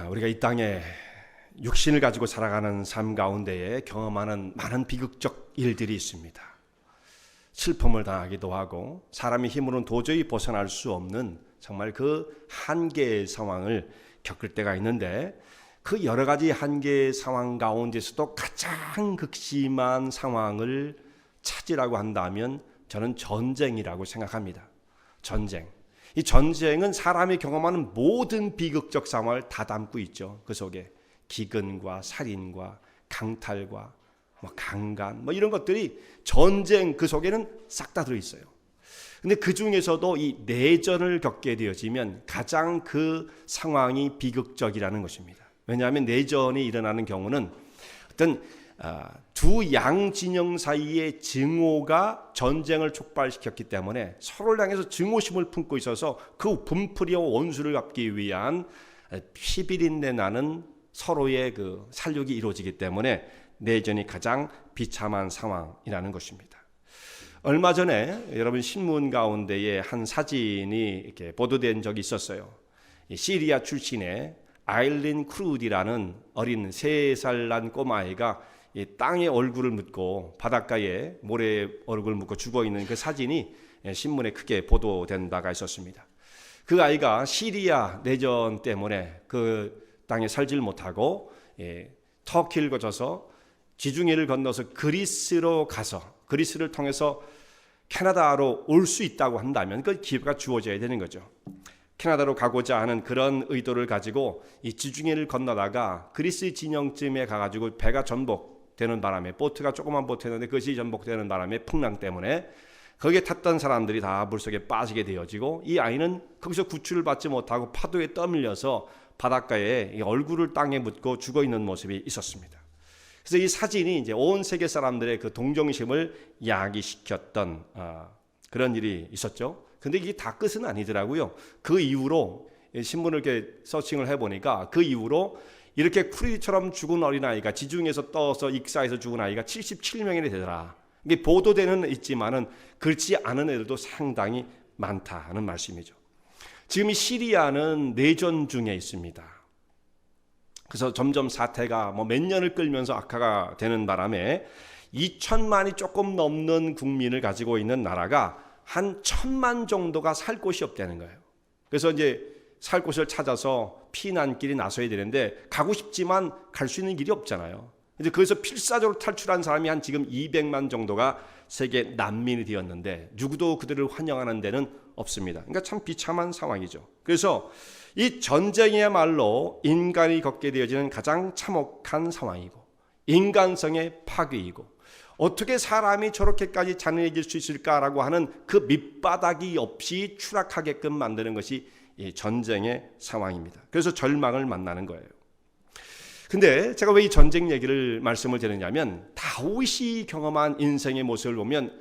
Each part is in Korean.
우리가 이 땅에 육신을 가지고 살아가는 삶 가운데에 경험하는 많은 비극적 일들이 있습니다. 슬픔을 당하기도 하고 사람의 힘으로는 도저히 벗어날 수 없는 정말 그 한계의 상황을 겪을 때가 있는데, 그 여러 가지 한계의 상황 가운데서도 가장 극심한 상황을 찾으라고 한다면 저는 전쟁이라고 생각합니다. 전쟁. 이 전쟁은 사람이 경험하는 모든 비극적 상황을 다 담고 있죠. 그 속에 기근과 살인과 강탈과 강간 이런 것들이 전쟁 그 속에는 싹 다 들어있어요. 근데 그 중에서도 이 내전을 겪게 되어지면 가장 그 상황이 비극적이라는 것입니다. 왜냐하면 내전이 일어나는 경우는 어떤 두 양 진영 사이의 증오가 전쟁을 촉발시켰기 때문에 서로를 향해서 증오심을 품고 있어서 그 분풀이와 원수를 갚기 위한 피비린내 나는 서로의 그 살육이 이루어지기 때문에 내전이 가장 비참한 상황이라는 것입니다. 얼마 전에 여러분 신문 가운데에 한 사진이 이렇게 보도된 적이 있었어요. 시리아 출신의 아일린 크루디라는 어린 3살 난 꼬마아이가 이 땅에 얼굴을 묻고 바닷가에 모래에 얼굴을 묻고 죽어있는 그 사진이 신문에 크게 보도된 바가 있었습니다. 그 아이가 시리아 내전 때문에 그 땅에 살질 못하고 터키를 거쳐서 지중해를 건너서 그리스로 가서 그리스를 통해서 캐나다로 올 수 있다고 한다면 그 기회가 주어져야 되는 거죠. 캐나다로 가고자 하는 그런 의도를 가지고 이 지중해를 건너다가 그리스 진영쯤에 가가지고 배가 전복되는 바람에, 보트가 조그만 보트였는데 그것이 전복되는 바람에 풍랑 때문에 거기에 탔던 사람들이 다 물속에 빠지게 되어지고, 이 아이는 거기서 구출을 받지 못하고 파도에 떠밀려서 바닷가에 얼굴을 땅에 묻고 죽어 있는 모습이 있었습니다. 그래서 이 사진이 이제 온 세계 사람들의 그 동정심을 야기시켰던 그런 일이 있었죠. 근데 이게 다 끝은 아니더라고요. 그 이후로 신문을 이렇게 서칭을 해보니까 그 이후로 이렇게 쿠리처럼 죽은 어린아이가 지중해에서 떠서 익사해서 죽은 아이가 77명이나 되더라. 이게 보도되는 있지만은 그렇지 않은 애들도 상당히 많다는 말씀이죠. 지금 이 시리아는 내전 중에 있습니다. 그래서 점점 사태가 몇 년을 끌면서 악화가 되는 바람에 2천만이 조금 넘는 국민을 가지고 있는 나라가 한 1,000만 정도가 살 곳이 없다는 거예요. 그래서 이제 살 곳을 찾아서 피난길이 나서야 되는데 가고 싶지만 갈 수 있는 길이 없잖아요. 이제 거기서 필사적으로 탈출한 사람이 한 지금 200만 정도가 세계 난민이 되었는데 누구도 그들을 환영하는 데는 없습니다. 그러니까 참 비참한 상황이죠. 그래서 이 전쟁이야말로 인간이 겪게 되어지는 가장 참혹한 상황이고 인간성의 파괴이고, 어떻게 사람이 저렇게까지 잔인해질 수 있을까라고 하는 그 밑바닥이 없이 추락하게끔 만드는 것이 이 전쟁의 상황입니다. 그래서 절망을 만나는 거예요. 근데 제가 왜 이 전쟁 얘기를 말씀을 드리냐면, 다윗이 경험한 인생의 모습을 보면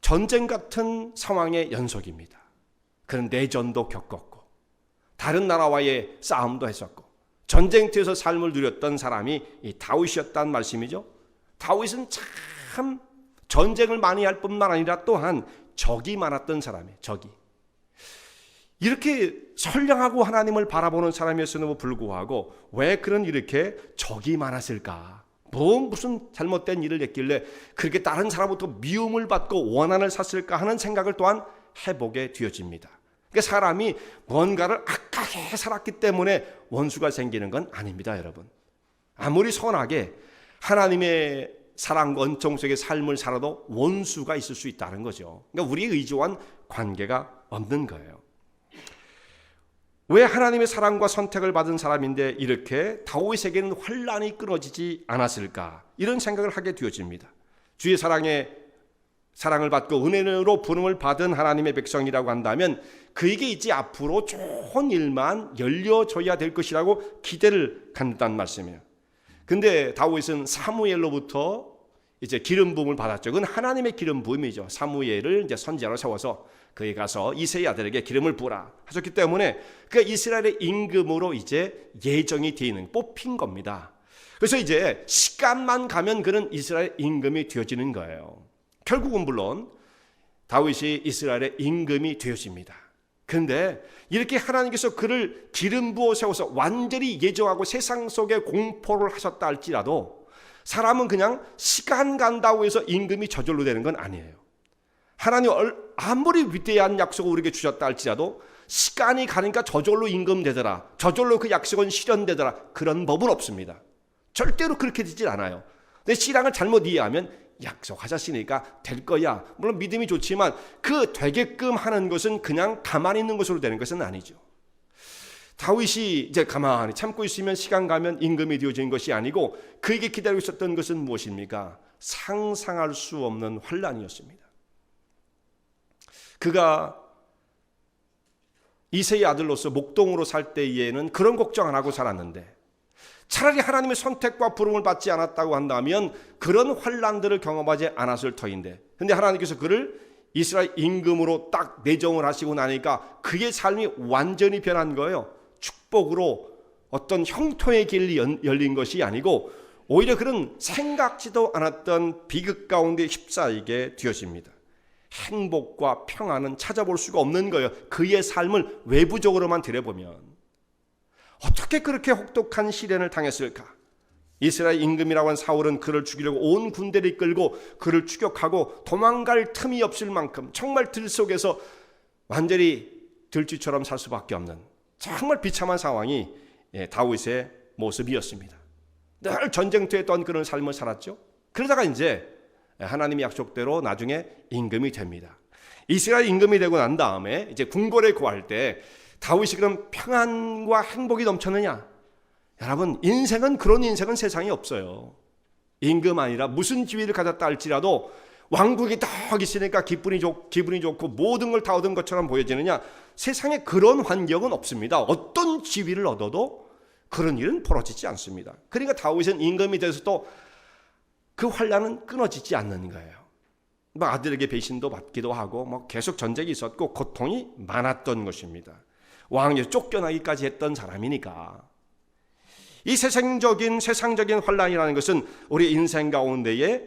전쟁 같은 상황의 연속입니다. 그런 내전도 겪었고 다른 나라와의 싸움도 했었고 전쟁터에서 삶을 누렸던 사람이 이 다윗이었다는 말씀이죠. 다윗은 참 전쟁을 많이 할 뿐만 아니라 또한 적이 많았던 사람이에요. 적이. 이렇게 선량하고 하나님을 바라보는 사람이었음에도 불구하고 왜 그런 이렇게 적이 많았을까? 무슨 잘못된 일을 했길래 그렇게 다른 사람부터 미움을 받고 원한을 샀을까 하는 생각을 또한 해보게 되어집니다. 그러니까 사람이 뭔가를 악하게 살았기 때문에 원수가 생기는 건 아닙니다, 여러분. 아무리 선하게 하나님의 사랑과 은총 속의 삶을 살아도 원수가 있을 수 있다는 거죠. 그러니까 우리의 의지와는 관계가 없는 거예요. 왜 하나님의 사랑과 선택을 받은 사람인데 이렇게 다윗에게는 환란이 끊어지지 않았을까? 이런 생각을 하게 되어집니다. 주의 사랑을 받고 은혜로 부름을 받은 하나님의 백성이라고 한다면 그에게 이제 앞으로 좋은 일만 열려져야 될 것이라고 기대를 갖는다는 말씀이에요. 근데 다윗은 사무엘로부터 이제 기름 부음을 받았죠. 그건 하나님의 기름 부음이죠. 사무엘을 이제 선지자로 세워서 그에 가서 이새의 아들에게 기름을 부으라 하셨기 때문에 그 이스라엘의 임금으로 이제 예정이 되어 있는, 뽑힌 겁니다. 그래서 이제 시간만 가면 그는 이스라엘 임금이 되어지는 거예요. 결국은 물론 다윗이 이스라엘의 임금이 되어집니다. 그런데 이렇게 하나님께서 그를 기름 부어 세워서 완전히 예정하고 세상 속에 공포를 하셨다 할지라도 사람은 그냥 시간 간다고 해서 임금이 저절로 되는 건 아니에요. 하나님 아무리 위대한 약속을 우리에게 주셨다 할지라도 시간이 가니까 저절로 임금 되더라, 저절로 그 약속은 실현되더라, 그런 법은 없습니다. 절대로 그렇게 되질 않아요. 근데 신앙을 잘못 이해하면 약속하셨으니까 될 거야, 물론 믿음이 좋지만 그 되게끔 하는 것은 그냥 가만히 있는 것으로 되는 것은 아니죠. 다윗이 이제 가만히 참고 있으면 시간 가면 임금이 되어진 것이 아니고 그에게 기다리고 있었던 것은 무엇입니까? 상상할 수 없는 환난이었습니다. 그가 이새의 아들로서 목동으로 살 때에는 그런 걱정 안 하고 살았는데, 차라리 하나님의 선택과 부름을 받지 않았다고 한다면 그런 환난들을 경험하지 않았을 터인데, 근데 하나님께서 그를 이스라엘 임금으로 딱 내정을 하시고 나니까 그의 삶이 완전히 변한 거예요. 축복으로 어떤 형통의 길이 열린 것이 아니고 오히려 그런 생각지도 않았던 비극 가운데 휩싸이게 되어집니다. 행복과 평안은 찾아볼 수가 없는 거예요. 그의 삶을 외부적으로만 들여보면. 어떻게 그렇게 혹독한 시련을 당했을까? 이스라엘 임금이라고 한 사울은 그를 죽이려고 온 군대를 이끌고 그를 추격하고 도망갈 틈이 없을 만큼 정말 들속에서 완전히 들쥐처럼 살 수밖에 없는 정말 비참한 상황이 다윗의 모습이었습니다. 늘 전쟁터에 떠난 그런 삶을 살았죠. 그러다가 이제 하나님의 약속대로 나중에 임금이 됩니다. 이스라엘 임금이 되고 난 다음에 이제 궁궐에 거할 때 다윗이 그럼 평안과 행복이 넘쳤느냐? 여러분, 그런 인생은 세상에 없어요. 임금 아니라 무슨 지위를 가졌다 할지라도 왕국이 딱 있으니까 기분이 좋고 모든 걸 다 얻은 것처럼 보여지느냐? 세상에 그런 환경은 없습니다. 어떤 지위를 얻어도 그런 일은 벌어지지 않습니다. 그러니까 다윗은 임금이 돼서도 그 환난은 끊어지지 않는 거예요. 아들에게 배신도 받기도 하고 계속 전쟁이 있었고 고통이 많았던 것입니다. 왕에서 쫓겨나기까지 했던 사람이니까. 이 세상적인 환난이라는 것은 우리 인생 가운데에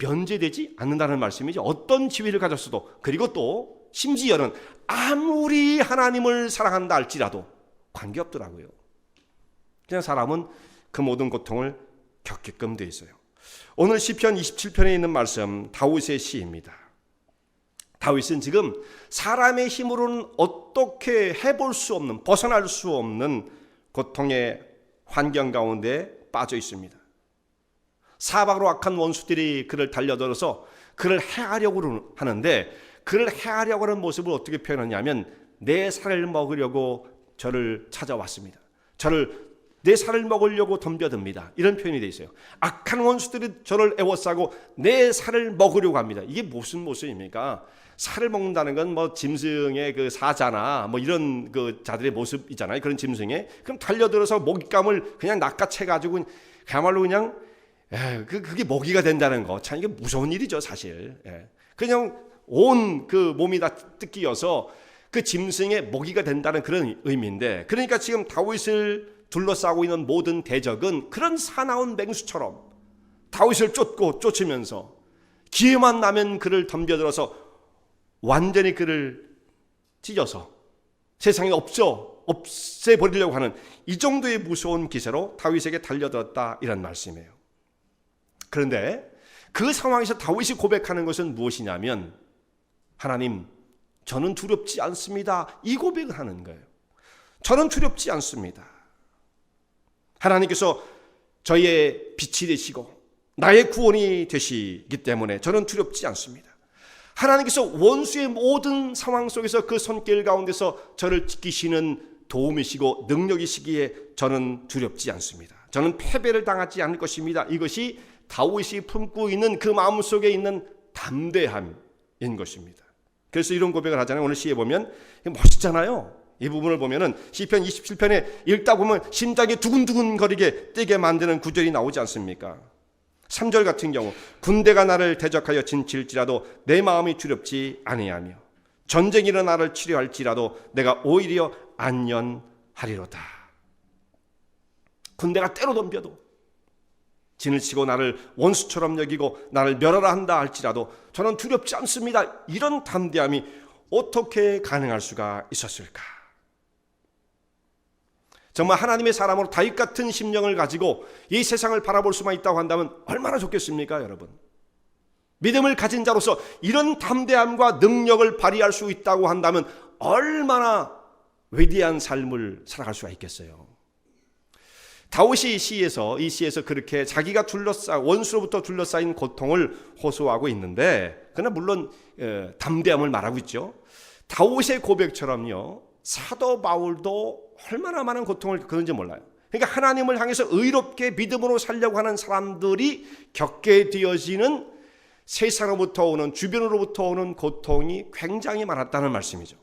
면제되지 않는다는 말씀이죠. 어떤 지위를 가졌어도, 그리고 또 심지어는 아무리 하나님을 사랑한다 할지라도 관계없더라고요. 그냥 사람은 그 모든 고통을 겪게끔 돼 있어요. 오늘 시편 27편에 있는 말씀, 다윗의 시입니다. 다윗은 지금 사람의 힘으로는 어떻게 해볼 수 없는, 벗어날 수 없는 고통의 환경 가운데 빠져 있습니다. 사방으로 악한 원수들이 그를 달려들어서 그를 해하려고 하는데, 그를 해하려고 하는 모습을 어떻게 표현하냐면 내 살을 먹으려고 저를 찾아왔습니다. 내 살을 먹으려고 덤벼듭니다. 이런 표현이 되어 있어요. 악한 원수들이 저를 애워싸고 내 살을 먹으려고 합니다. 이게 무슨 모습입니까? 살을 먹는다는 건 짐승의 그 사자나 이런 그 자들의 모습이잖아요. 그런 짐승에 그럼 달려들어서 먹잇감을 그냥 낚아채가지고 그야말로 그냥 그게 먹이가 된다는 거, 참 이게 무서운 일이죠, 사실. 그냥 온 그 몸이 다 뜯기어서 그 짐승의 먹이가 된다는 그런 의미인데, 그러니까 지금 다윗을 둘러싸고 있는 모든 대적은 그런 사나운 맹수처럼 다윗을 쫓으면서 기회만 나면 그를 덤벼들어서 완전히 그를 찢어서 세상에 없애버리려고 하는 이 정도의 무서운 기세로 다윗에게 달려들었다, 이런 말씀이에요. 그런데 그 상황에서 다윗이 고백하는 것은 무엇이냐면, 하나님, 저는 두렵지 않습니다, 이 고백을 하는 거예요. 저는 두렵지 않습니다. 하나님께서 저의 빛이 되시고 나의 구원이 되시기 때문에 저는 두렵지 않습니다. 하나님께서 원수의 모든 상황 속에서 그 손길 가운데서 저를 지키시는 도움이시고 능력이시기에 저는 두렵지 않습니다. 저는 패배를 당하지 않을 것입니다. 이것이 다윗이 품고 있는 그 마음속에 있는 담대함인 것입니다. 그래서 이런 고백을 하잖아요. 오늘 시에 보면 멋있잖아요. 이 부분을 보면은 시편 27편에 읽다 보면 심장이 두근두근 거리게 뛰게 만드는 구절이 나오지 않습니까? 3절 같은 경우, 군대가 나를 대적하여 진칠지라도 내 마음이 두렵지 아니하며 전쟁이 나를 치료할지라도 내가 오히려 안전하리로다. 군대가 때로 덤벼도, 진을 치고 나를 원수처럼 여기고 나를 멸하라 한다 할지라도 저는 두렵지 않습니다. 이런 담대함이 어떻게 가능할 수가 있었을까? 정말 하나님의 사람으로 다윗 같은 심령을 가지고 이 세상을 바라볼 수만 있다고 한다면 얼마나 좋겠습니까, 여러분? 믿음을 가진 자로서 이런 담대함과 능력을 발휘할 수 있다고 한다면 얼마나 위대한 삶을 살아갈 수가 있겠어요. 다윗이 이 시에서 그렇게 자기가 원수로부터 둘러싸인 고통을 호소하고 있는데, 그러나 물론 담대함을 말하고 있죠. 다윗의 고백처럼요, 사도 바울도 얼마나 많은 고통을 겪었는지 몰라요. 그러니까 하나님을 향해서 의롭게 믿음으로 살려고 하는 사람들이 겪게 되어지는 세상으로부터 오는, 주변으로부터 오는 고통이 굉장히 많았다는 말씀이죠.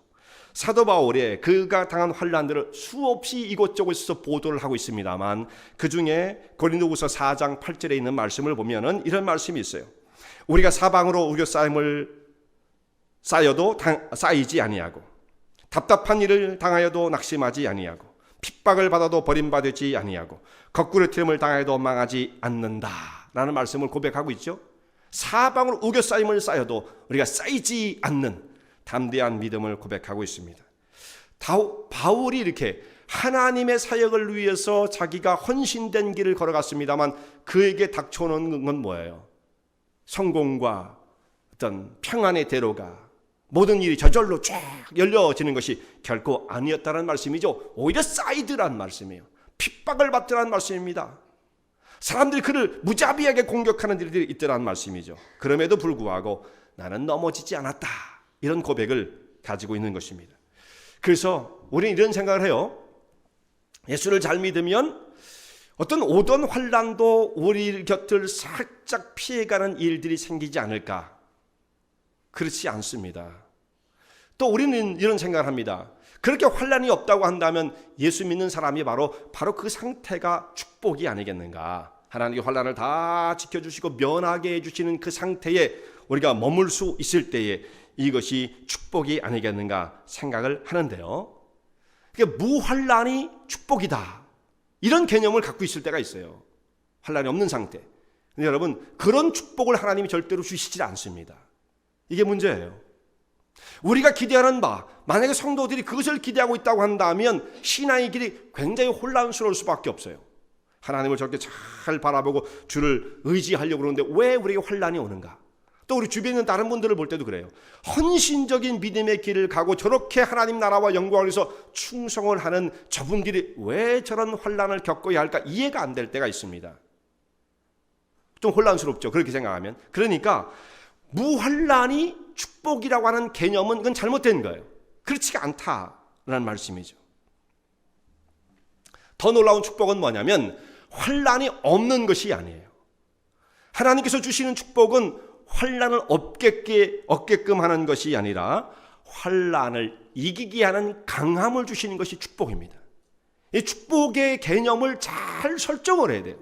사도 바울이 그가 당한 환난들을 수없이 이곳저곳에서 보도를 하고 있습니다만, 그 중에 고린도후서 4장 8절에 있는 말씀을 보면은 이런 말씀이 있어요. 우리가 사방으로 우겨싸임을 쌓여도 쌓이지 아니하고, 답답한 일을 당하여도 낙심하지 아니하고, 핍박을 받아도 버림받지 아니하고, 거꾸로 트임을 당하여도 망하지 않는다라는 말씀을 고백하고 있죠. 사방으로 우겨싸임을 쌓여도 우리가 쌓이지 않는 담대한 믿음을 고백하고 있습니다. 바울이 이렇게 하나님의 사역을 위해서 자기가 헌신된 길을 걸어갔습니다만, 그에게 닥쳐오는 건 뭐예요? 성공과 어떤 평안의 대로가, 모든 일이 저절로 쫙 열려지는 것이 결코 아니었다는 말씀이죠. 오히려 쌓이더란 말씀이에요. 핍박을 받더란 말씀입니다. 사람들이 그를 무자비하게 공격하는 일들이 있더란 말씀이죠. 그럼에도 불구하고 나는 넘어지지 않았다, 이런 고백을 가지고 있는 것입니다. 그래서 우리는 이런 생각을 해요. 예수를 잘 믿으면 어떤 오던 환난도 우리 곁을 살짝 피해가는 일들이 생기지 않을까? 그렇지 않습니다. 또 우리는 이런 생각을 합니다. 그렇게 환난이 없다고 한다면 예수 믿는 사람이 바로 그 상태가 축복이 아니겠는가? 하나님의 환난을 다 지켜주시고 면하게 해주시는 그 상태에 우리가 머물 수 있을 때에 이것이 축복이 아니겠는가 생각을 하는데요. 그러니까 무환난이 축복이다, 이런 개념을 갖고 있을 때가 있어요. 환난이 없는 상태. 근데 여러분, 그런 축복을 하나님이 절대로 주시지 않습니다. 이게 문제예요. 우리가 기대하는 바, 만약에 성도들이 그것을 기대하고 있다고 한다면 신앙의 길이 굉장히 혼란스러울 수밖에 없어요. 하나님을 저렇게 잘 바라보고 주를 의지하려고 그러는데 왜 우리에게 환난이 오는가? 또 우리 주변에 있는 다른 분들을 볼 때도 그래요. 헌신적인 믿음의 길을 가고 저렇게 하나님 나라와 영광을 위해서 충성을 하는 저분들이 왜 저런 환난을 겪어야 할까 이해가 안 될 때가 있습니다. 좀 혼란스럽죠, 그렇게 생각하면. 그러니까 무환난이 축복이라고 하는 개념은 이건 잘못된 거예요. 그렇지가 않다라는 말씀이죠. 더 놀라운 축복은 뭐냐면 환난이 없는 것이 아니에요. 하나님께서 주시는 축복은 환난을 없게끔 하는 것이 아니라 환난을 이기게 하는 강함을 주시는 것이 축복입니다. 이 축복의 개념을 잘 설정을 해야 돼요.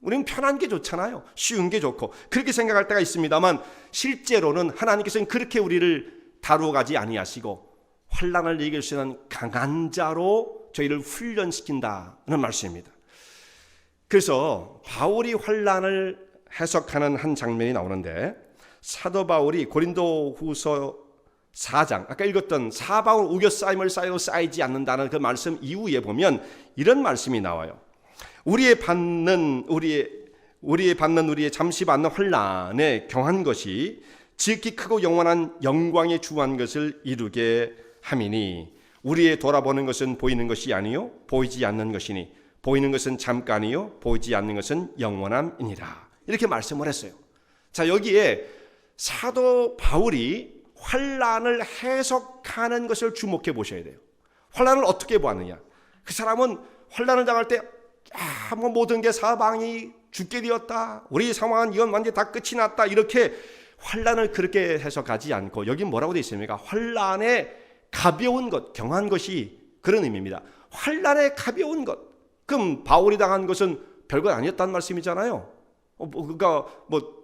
우리는 편한 게 좋잖아요. 쉬운 게 좋고 그렇게 생각할 때가 있습니다만, 실제로는 하나님께서는 그렇게 우리를 다루어가지 아니하시고 환난을 이길 수 있는 강한 자로 저희를 훈련시킨다는 말씀입니다. 그래서 바울이 환난을 해석하는 한 장면이 나오는데, 사도 바울이 고린도후서 4장, 아까 읽었던 사방으로 우겨싸임을 쌓여도 쌓이지 않는다는 그 말씀 이후에 보면 이런 말씀이 나와요. 우리의 잠시 받는 환난에 경한 것이 지극히 크고 영원한 영광에 주한 것을 이루게 함이니, 우리의 돌아보는 것은 보이는 것이 아니요 보이지 않는 것이니, 보이는 것은 잠깐이요 보이지 않는 것은 영원함이니라, 이렇게 말씀을 했어요. 자, 여기에 사도 바울이 환난을 해석하는 것을 주목해 보셔야 돼요. 환난을 어떻게 보았느냐? 그 사람은 환난을 당할 때 모든 게 사방이 죽게 되었다, 우리 상황은 이건 완전히 다 끝이 났다, 이렇게 환난을 그렇게 해석하지 않고, 여기 뭐라고 되어 있습니까? 환난의 가벼운 것, 경한 것이, 그런 의미입니다. 환난의 가벼운 것. 그럼 바울이 당한 것은 별것 아니었다는 말씀이잖아요. 그러니까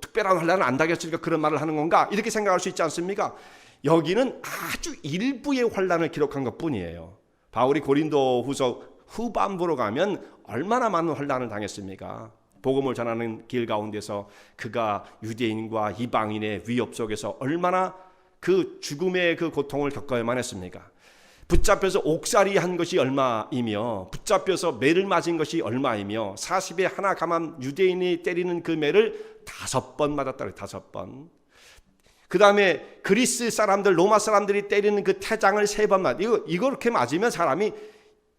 특별한 환난을 안 당했으니까 그런 말을 하는 건가, 이렇게 생각할 수 있지 않습니까? 여기는 아주 일부의 환난을 기록한 것뿐이에요. 바울이 고린도후서 후반부로 가면 얼마나 많은 환난을 당했습니까? 복음을 전하는 길 가운데서 그가 유대인과 이방인의 위협 속에서 얼마나 그 죽음의 그 고통을 겪어야만 했습니까? 붙잡혀서 옥살이 한 것이 얼마이며 붙잡혀서 매를 맞은 것이 얼마이며 40에 하나 감한 유대인이 때리는 그 매를 5번 맞았다. 5번. 그 다음에 그리스 사람들, 로마 사람들이 때리는 그 태장을 3번 맞. 이거 이렇게 맞으면 사람이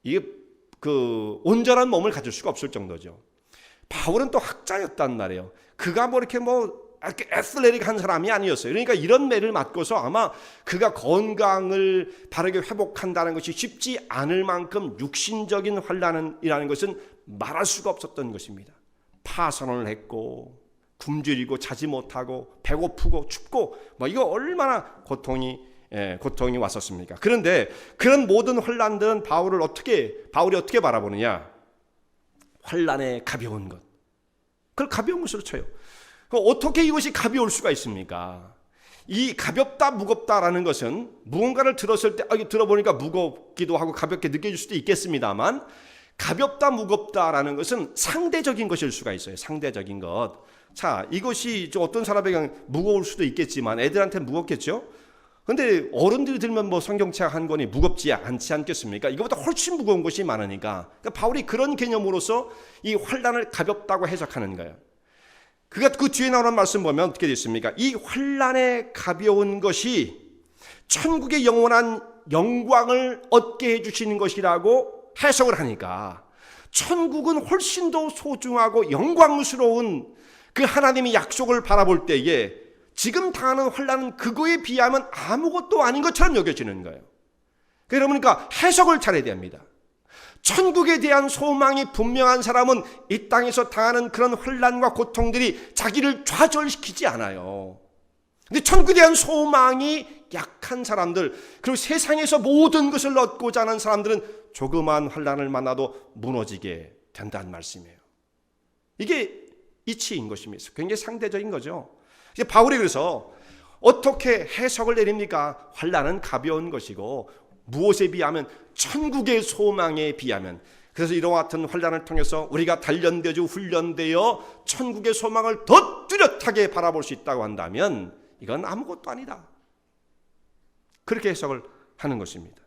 이게 그 온전한 몸을 가질 수가 없을 정도죠. 바울은 또 학자였단 말이에요. 그가 뭐 이렇게 애슬레릭한 사람이 아니었어요. 그러니까 이런 매를 맞고서 아마 그가 건강을 바르게 회복한다는 것이 쉽지 않을 만큼 육신적인 환난이라는 것은 말할 수가 없었던 것입니다. 파선을 했고 굶주리고 자지 못하고 배고프고 춥고 이거 얼마나 고통이 왔었습니까? 그런데 그런 모든 환난들은 바울이 어떻게 바라보느냐? 환난의 가벼운 것. 그걸 가벼운 것으로 쳐요. 어떻게 이것이 가벼울 수가 있습니까? 이 가볍다 무겁다라는 것은 무언가를 들었을 때 들어보니까 무겁기도 하고 가볍게 느껴질 수도 있겠습니다만 가볍다 무겁다라는 것은 상대적인 것일 수가 있어요. 상대적인 것. 자, 이것이 어떤 사람에게 무거울 수도 있겠지만 애들한테는 무겁겠죠? 근데 어른들이 들면 성경책 한 권이 무겁지 않지 않겠습니까? 이거보다 훨씬 무거운 것이 많으니까. 그러니까 바울이 그런 개념으로서 이 환난을 가볍다고 해석하는 거예요. 그가 그 뒤에 나오는 말씀 보면 어떻게 됐습니까? 이 환난의 가벼운 것이 천국의 영원한 영광을 얻게 해주시는 것이라고 해석을 하니까 천국은 훨씬 더 소중하고 영광스러운 그 하나님의 약속을 바라볼 때에 지금 당하는 환난은 그거에 비하면 아무것도 아닌 것처럼 여겨지는 거예요. 그러니까 해석을 잘해야 됩니다. 천국에 대한 소망이 분명한 사람은 이 땅에서 당하는 그런 환난과 고통들이 자기를 좌절시키지 않아요. 근데 천국에 대한 소망이 약한 사람들, 그리고 세상에서 모든 것을 얻고자 하는 사람들은 조그만 환난을 만나도 무너지게 된다는 말씀이에요. 이게 이치인 것입니다. 굉장히 상대적인 거죠. 이제 바울이 그래서 어떻게 해석을 내립니까? 환난은 가벼운 것이고 무엇에 비하면 천국의 소망에 비하면, 그래서 이와 같은 환난을 통해서 우리가 단련되어 훈련되어 천국의 소망을 더 뚜렷하게 바라볼 수 있다고 한다면 이건 아무것도 아니다. 그렇게 해석을 하는 것입니다.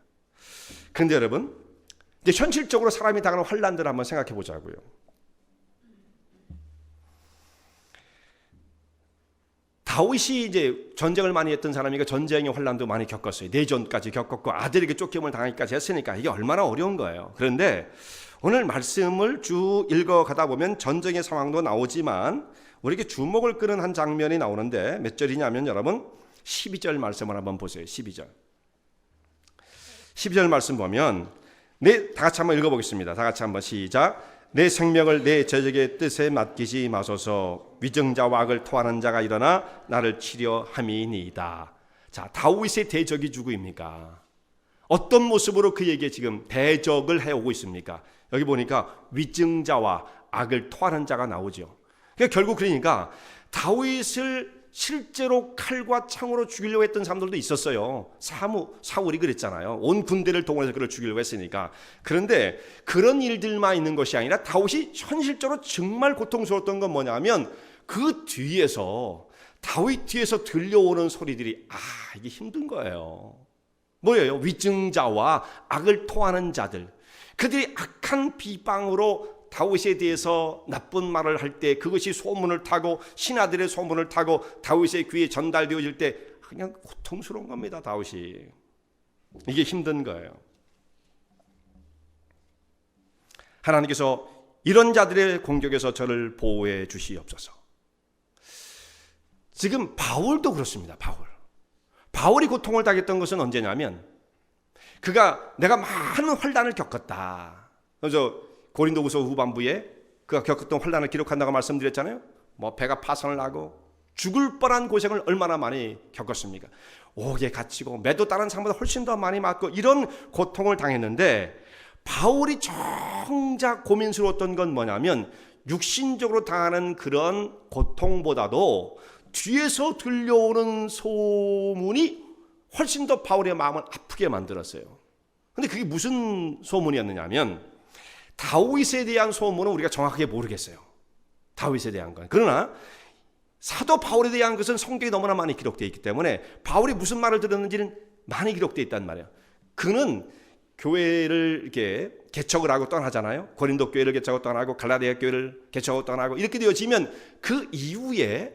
그런데 여러분, 이제 현실적으로 사람이 당하는 환난들을 한번 생각해 보자고요. 다윗이 이제 전쟁을 많이 했던 사람이니까 전쟁의 환난도 많이 겪었어요. 내전까지 겪었고 아들에게 쫓김을 당하기까지 했으니까 이게 얼마나 어려운 거예요. 그런데 오늘 말씀을 쭉 읽어가다 보면 전쟁의 상황도 나오지만 우리에게 주목을 끄는 한 장면이 나오는데 몇 절이냐면 여러분 12절 말씀을 한번 보세요. 12절 말씀 보면 다 같이 한번 읽어보겠습니다. 다 같이 한번 시작. 내 생명을 내 제적의 뜻에 맡기지 마소서. 위증자와 악을 토하는 자가 일어나 나를 치려 함이니이다. 자, 다윗의 대적이 누구입니까? 어떤 모습으로 그에게 지금 대적을 해오고 있습니까? 여기 보니까 위증자와 악을 토하는 자가 나오죠. 그러니까 결국 그러니까 다윗을 실제로 칼과 창으로 죽이려고 했던 사람들도 있었어요. 사울이 그랬잖아요. 온 군대를 동원해서 그를 죽이려고 했으니까. 그런데 그런 일들만 있는 것이 아니라 다윗이 현실적으로 정말 고통스러웠던 건 뭐냐면 그 뒤에서 다윗 뒤에서 들려오는 소리들이 이게 힘든 거예요. 뭐예요? 위증자와 악을 토하는 자들. 그들이 악한 비방으로 다윗에 대해서 나쁜 말을 할 때 그것이 소문을 타고 신하들의 소문을 타고 다윗의 귀에 전달되어질 때 그냥 고통스러운 겁니다. 다윗이. 이게 힘든 거예요. 하나님께서 이런 자들의 공격에서 저를 보호해 주시옵소서. 지금 바울도 그렇습니다. 바울이 고통을 당했던 것은 언제냐면 내가 많은 환난을 겪었다. 그래서 고린도후서 후반부에 그가 겪었던 환난을 기록한다고 말씀드렸잖아요. 배가 파선을 나고 죽을 뻔한 고생을 얼마나 많이 겪었습니까? 옥에 갇히고 매도 다른 사람보다 훨씬 더 많이 맞고 이런 고통을 당했는데 바울이 정작 고민스러웠던 건 뭐냐면 육신적으로 당하는 그런 고통보다도 뒤에서 들려오는 소문이 훨씬 더 바울의 마음을 아프게 만들었어요. 근데 그게 무슨 소문이었느냐면 다윗에 대한 소문은 우리가 정확하게 모르겠어요. 다윗에 대한 건. 그러나 사도 바울에 대한 것은 성경에 너무나 많이 기록되어 있기 때문에 바울이 무슨 말을 들었는지는 많이 기록되어 있단 말이에요. 그는 교회를 이렇게 개척을 하고 떠나잖아요. 고린도 교회를 개척하고 떠나고 갈라디아 교회를 개척하고 떠나고 이렇게 되어지면 그 이후에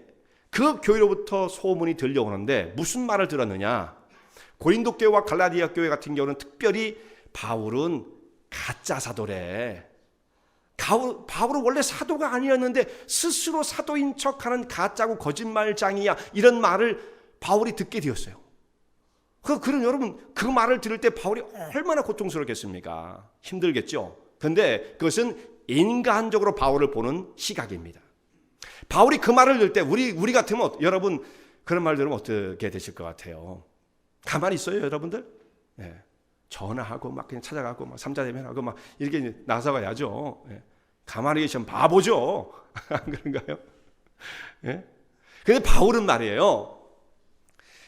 그 교회로부터 소문이 들려오는데 무슨 말을 들었느냐? 고린도 교회와 갈라디아 교회 같은 경우는 특별히 바울은 가짜 사도래. 바울은 원래 사도가 아니었는데 스스로 사도인 척하는 가짜고 거짓말장이야. 이런 말을 바울이 듣게 되었어요. 그럼 여러분 그 말을 들을 때 바울이 얼마나 고통스럽겠습니까? 힘들겠죠. 그런데 그것은 인간적으로 바울을 보는 시각입니다. 바울이 그 말을 들을 때 우리 같으면 여러분 그런 말 들으면 어떻게 되실 것 같아요? 가만히 있어요, 여러분들? 네. 전화하고 막 그냥 찾아가고 막 삼자대면하고 막 이렇게 나서가야죠. 네. 가만히 계시면 바보죠. 안 그런가요? 네? 근데 바울은 말이에요.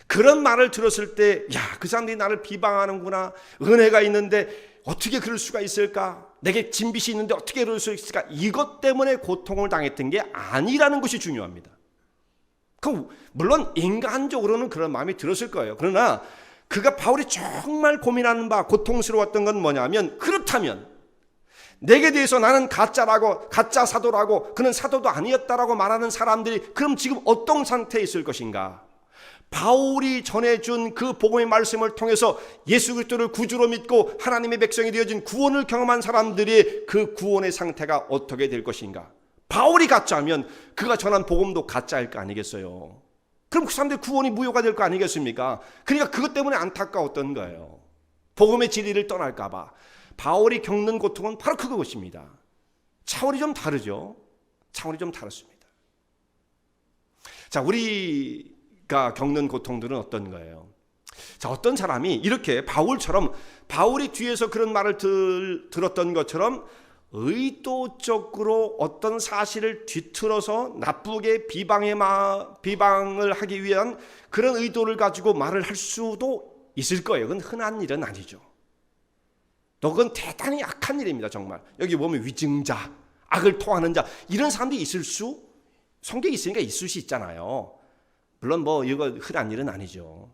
그런 말을 들었을 때, 그 사람들이 나를 비방하는구나. 은혜가 있는데 어떻게 그럴 수가 있을까? 내게 진빚이 있는데 어떻게 그럴 수 있을까? 이것 때문에 고통을 당했던 게 아니라는 것이 중요합니다. 물론 인간적으로는 그런 마음이 들었을 거예요. 그러나 바울이 정말 고민하는 바, 고통스러웠던 건 뭐냐면, 그렇다면 내게 대해서 나는 가짜라고, 가짜 사도라고, 그는 사도도 아니었다라고 말하는 사람들이 그럼 지금 어떤 상태에 있을 것인가? 바울이 전해준 그 복음의 말씀을 통해서 예수 그리스도를 구주로 믿고 하나님의 백성이 되어진 구원을 경험한 사람들이 그 구원의 상태가 어떻게 될 것인가? 바울이 가짜면 그가 전한 복음도 가짜일 거 아니겠어요? 그럼 그 사람들 구원이 무효가 될 거 아니겠습니까? 그러니까 그것 때문에 안타까웠던 거예요. 복음의 진리를 떠날까 봐. 바울이 겪는 고통은 바로 그것입니다. 차원이 좀 다르죠. 차원이 좀 다릅니다. 자, 우리가 겪는 고통들은 어떤 거예요? 자, 어떤 사람이 이렇게 바울이 뒤에서 그런 말을 들었던 것처럼 의도적으로 어떤 사실을 뒤틀어서 나쁘게 비방을 하기 위한 그런 의도를 가지고 말을 할 수도 있을 거예요. 그건 흔한 일은 아니죠. 또 그건 대단히 악한 일입니다. 정말 여기 보면 위증자, 악을 토하는 자, 이런 사람들이 성경에 있으니까 있을 수 있잖아요. 물론 이거 흔한 일은 아니죠.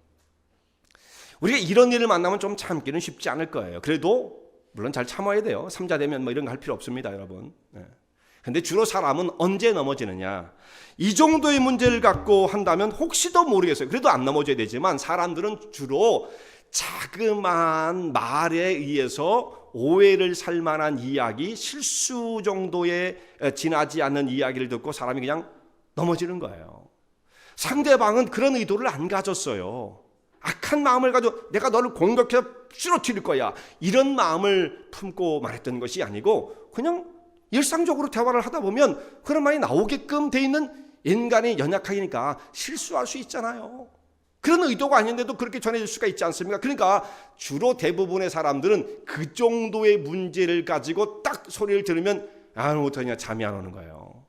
우리가 이런 일을 만나면 좀 참기는 쉽지 않을 거예요. 그래도 물론 잘 참아야 돼요. 삼자되면 이런 거 할 필요 없습니다, 여러분. 근데 주로 사람은 언제 넘어지느냐? 이 정도의 문제를 갖고 한다면 혹시도 모르겠어요. 그래도 안 넘어져야 되지만 사람들은 주로 자그마한 말에 의해서 오해를 살 만한 이야기, 실수 정도에 지나지 않는 이야기를 듣고 사람이 그냥 넘어지는 거예요. 상대방은 그런 의도를 안 가졌어요. 악한 마음을 가지고 내가 너를 공격해서 쓰러뜨릴 거야, 이런 마음을 품고 말했던 것이 아니고 그냥 일상적으로 대화를 하다 보면 그런 말이 나오게끔 돼 있는 인간이 연약하니까 실수할 수 있잖아요. 그런 의도가 아닌데도 그렇게 전해질 수가 있지 않습니까? 그러니까 주로 대부분의 사람들은 그 정도의 문제를 가지고 딱 소리를 들으면 어떡하냐, 잠이 안 오는 거예요.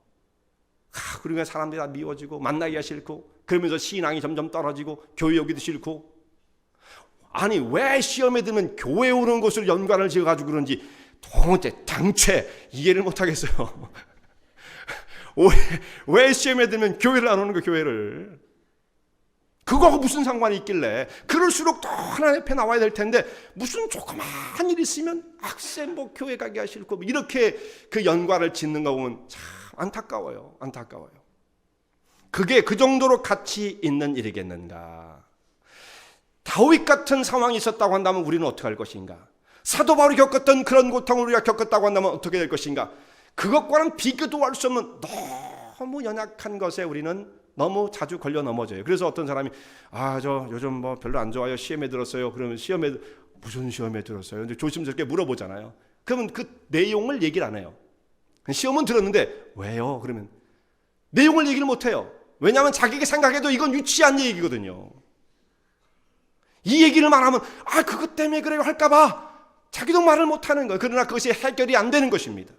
그러니까 사람들이 다 미워지고 만나기가 싫고, 그러면서 신앙이 점점 떨어지고 교회 오기도 싫고. 아니, 왜 시험에 들면 교회 오는 것으로 연관을 지어가지고 그런지 도대체 당최 이해를 못하겠어요. 왜 시험에 들면 교회를 안 오는 거예요, 교회를. 그거하고 무슨 상관이 있길래. 그럴수록 더 하나님 앞에 나와야 될 텐데 무슨 조그만 일 있으면 쌤 교회 가기가 싫고 이렇게 그 연관을 짓는 거 보면 참 안타까워요. 그게 그 정도로 가치 있는 일이겠는가? 다윗 같은 상황이 있었다고 한다면 우리는 어떻게 할 것인가? 사도 바울이 겪었던 그런 고통을 우리가 겪었다고 한다면 어떻게 될 것인가? 그것과는 비교도 할 수 없는 너무 연약한 것에 우리는 너무 자주 걸려 넘어져요. 그래서 어떤 사람이 저 요즘 별로 안 좋아요, 시험에 들었어요. 그러면 무슨 시험에 들었어요? 근데 조심스럽게 물어보잖아요. 그러면 그 내용을 얘기를 안 해요. 시험은 들었는데 왜요? 그러면 내용을 얘기를 못 해요. 왜냐하면 자기가 생각해도 이건 유치한 얘기거든요. 이 얘기를 말하면 그것 때문에 그래요 할까 봐 자기도 말을 못 하는 거예요. 그러나 그것이 해결이 안 되는 것입니다.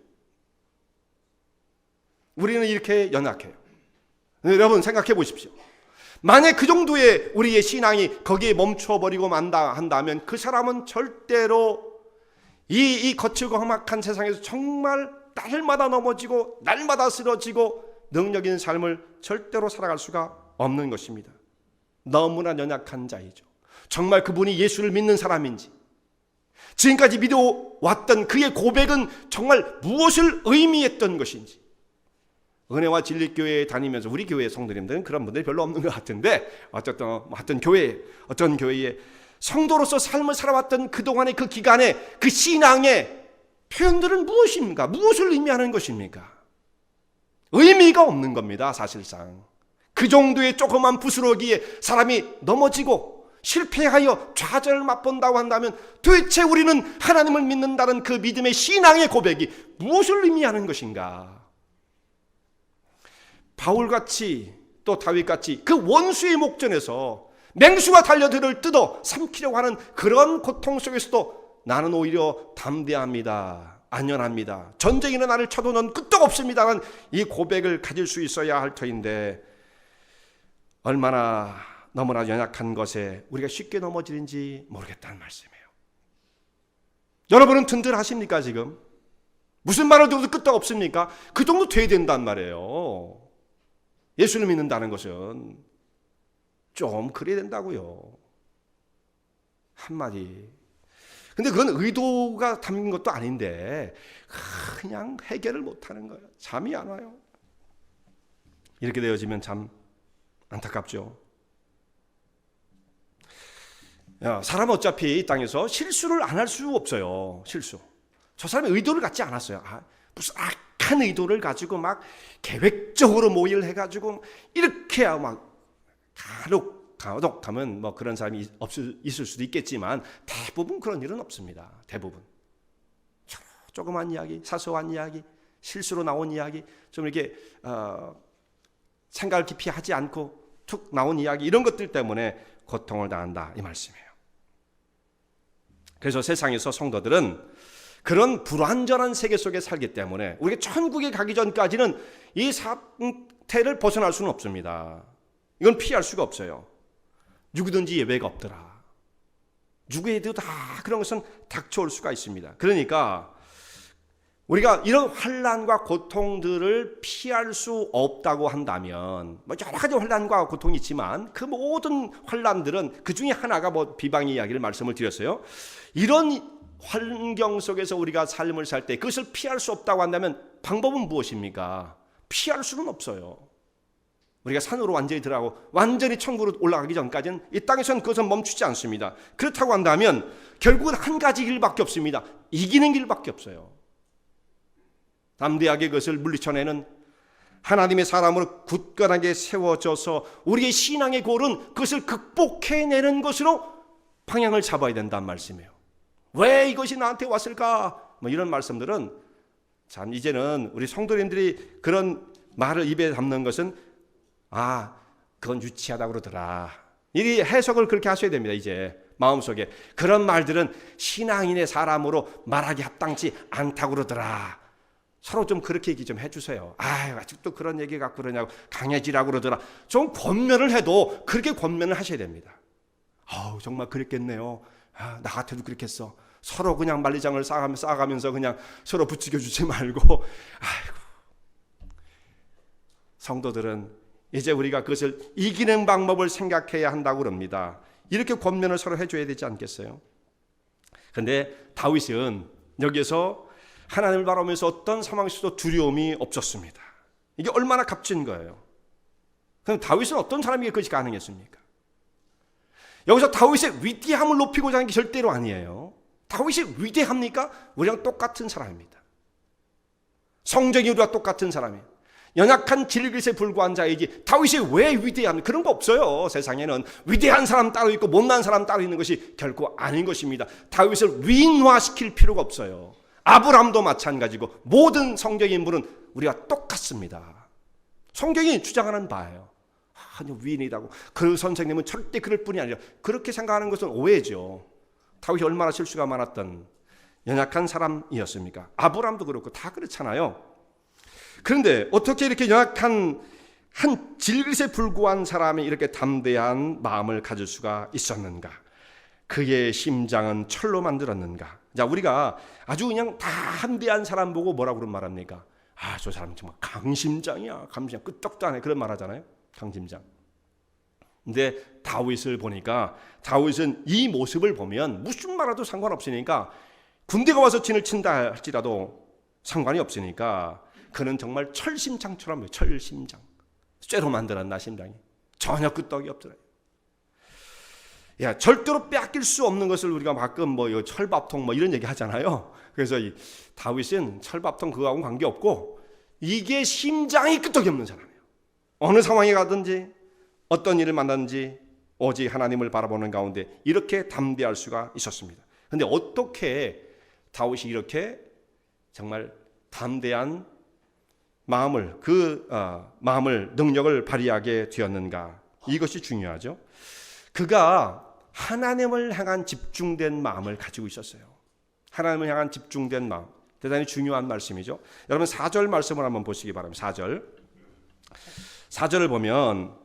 우리는 이렇게 연약해요. 여러분 생각해 보십시오. 만약 그 정도의 우리의 신앙이 거기에 멈춰버리고 만다 한다면 그 사람은 절대로 이 거칠고 험악한 세상에서 정말 날마다 넘어지고 날마다 쓰러지고 능력 있는 삶을 절대로 살아갈 수가 없는 것입니다. 너무나 연약한 자이죠. 정말 그분이 예수를 믿는 사람인지, 지금까지 믿어왔던 그의 고백은 정말 무엇을 의미했던 것인지, 은혜와 진리교회에 다니면서 우리 교회 성도님들은 그런 분들이 별로 없는 것 같은데, 어떤 교회에 성도로서 삶을 살아왔던 그동안의 그 기간에 그 신앙의 표현들은 무엇입니까? 무엇을 의미하는 것입니까? 의미가 없는 겁니다. 사실상 그 정도의 조그만 부스러기에 사람이 넘어지고 실패하여 좌절을 맛본다고 한다면 도대체 우리는 하나님을 믿는다는 그 믿음의 신앙의 고백이 무엇을 의미하는 것인가? 바울같이 또 다윗같이 그 원수의 목전에서 맹수가 달려들을 뜯어 삼키려고 하는 그런 고통 속에서도 나는 오히려 담대합니다. 안연합니다. 전쟁이나 나를 쳐도 넌 끄떡없습니다라는 이 고백을 가질 수 있어야 할 터인데, 얼마나 너무나 연약한 것에 우리가 쉽게 넘어지는지 모르겠다는 말씀이에요. 여러분은 든든하십니까? 지금 무슨 말을 들어도 끄떡없습니까? 그 정도 돼야 된단 말이에요. 예수를 믿는다는 것은 좀 그래야 된다고요. 한마디. 근데 그건 의도가 담긴 것도 아닌데 그냥 해결을 못하는 거예요. 잠이 안 와요. 이렇게 되어지면 참 안타깝죠. 사람은 어차피 이 땅에서 실수를 안 할 수 없어요. 실수. 저 사람이 의도를 갖지 않았어요. 무슨 악한 의도를 가지고 막 계획적으로 모의를 해가지고 이렇게 막 간혹 가면 뭐 그런 사람이 있을 수도 있겠지만 대부분 그런 일은 없습니다. 대부분 조그만 이야기, 사소한 이야기, 실수로 나온 이야기, 좀 이렇게 생각을 깊이 하지 않고 툭 나온 이야기, 이런 것들 때문에 고통을 당한다 이 말씀이에요. 그래서 세상에서 성도들은 그런 불완전한 세계 속에 살기 때문에 우리가 천국에 가기 전까지는 이 상태를 벗어날 수는 없습니다. 이건 피할 수가 없어요. 누구든지 예외가 없더라. 누구에도 다 그런 것은 닥쳐올 수가 있습니다. 그러니까 우리가 이런 환난과 고통들을 피할 수 없다고 한다면, 여러 가지 환난과 고통이 있지만 그 모든 환난들은 그 중에 하나가 비방의 이야기를 말씀을 드렸어요. 이런 환경 속에서 우리가 삶을 살 때 그것을 피할 수 없다고 한다면 방법은 무엇입니까? 피할 수는 없어요. 우리가 산으로 완전히 들어가고 완전히 천국으로 올라가기 전까지는 이 땅에서는 그것은 멈추지 않습니다. 그렇다고 한다면 결국은 한 가지 길밖에 없습니다. 이기는 길밖에 없어요. 담대하게 그것을 물리쳐내는 하나님의 사람으로 굳건하게 세워져서 우리의 신앙의 골은 그것을 극복해내는 것으로 방향을 잡아야 된다는 말씀이에요. 왜 이것이 나한테 왔을까? 이런 말씀들은 참 이제는 우리 성도님들이 그런 말을 입에 담는 것은 그건 유치하다고 그러더라. 이 해석을 그렇게 하셔야 됩니다. 이제 마음속에 그런 말들은 신앙인의 사람으로 말하기 합당치 않다고 그러더라. 서로 좀 그렇게 얘기 좀 해주세요. 아직도 그런 얘기 갖고 그러냐고, 강해지라고 그러더라. 좀 권면을 해도 그렇게 권면을 하셔야 됩니다. 정말 그랬겠네요. 나 같아도 그렇겠어. 서로 그냥 만리장을 쌓아가면서 그냥 서로 부추겨주지 말고. 성도들은 이제 우리가 그것을 이기는 방법을 생각해야 한다고 그럽니다. 이렇게 권면을 서로 해줘야 되지 않겠어요? 그런데 다윗은 여기에서 하나님을 바라보면서 어떤 상황에서도 두려움이 없었습니다. 이게 얼마나 값진 거예요. 그럼 다윗은 어떤 사람에게 그것이 가능했습니까? 여기서 다윗의 위대함을 높이고자 하는 게 절대로 아니에요. 다윗이 위대합니까? 우리랑 똑같은 사람입니다. 성적이 우리와 똑같은 사람이에요. 연약한 질그릇에 불과한 자이지 다윗이 왜 위대합니까? 그런 거 없어요. 세상에는 위대한 사람 따로 있고 못난 사람 따로 있는 것이 결코 아닌 것입니다. 다윗을 위인화시킬 필요가 없어요. 아브라함도 마찬가지고 모든 성경의 인물은 우리와 똑같습니다. 성경이 주장하는 바예요. 위인이다고. 그 선생님은 절대 그럴 뿐이 아니라, 그렇게 생각하는 것은 오해죠. 다윗이 얼마나 실수가 많았던 연약한 사람이었습니까? 아브라함도 그렇고 다 그렇잖아요. 그런데 어떻게 이렇게 연약한 한 질그릇에 불과한 사람이 이렇게 담대한 마음을 가질 수가 있었는가? 그의 심장은 철로 만들었는가? 자, 우리가 아주 그냥 다 담대한 사람 보고 뭐라고 말합니까? 저 사람 정말 강심장이야. 강심장. 끄떡도 안 해. 그런 말 하잖아요. 강심장. 근데 다윗을 보니까 다윗은 이 모습을 보면 무슨 말해도 상관없으니까 군대가 와서 진을 친다 할지라도 상관이 없으니까 그는 정말 철심장처럼 철심장. 쇠로 만들었나 심장이. 전혀 끄떡이 없더래요. 절대로 빼앗길 수 없는 것을 우리가 가끔 철밥통 이런 얘기 하잖아요. 그래서 이 다윗은 철밥통 그거하고는 관계없고 이게 심장이 끄떡이 없는 사람이에요. 어느 상황에 가든지 어떤 일을 만났는지 오직 하나님을 바라보는 가운데 이렇게 담대할 수가 있었습니다. 그런데 어떻게 다윗이 이렇게 정말 담대한 마음을 마음을 능력을 발휘하게 되었는가? 이것이 중요하죠. 그가 하나님을 향한 집중된 마음을 가지고 있었어요. 하나님을 향한 집중된 마음. 대단히 중요한 말씀이죠. 여러분 4절 말씀을 한번 보시기 바랍니다. 4절을 보면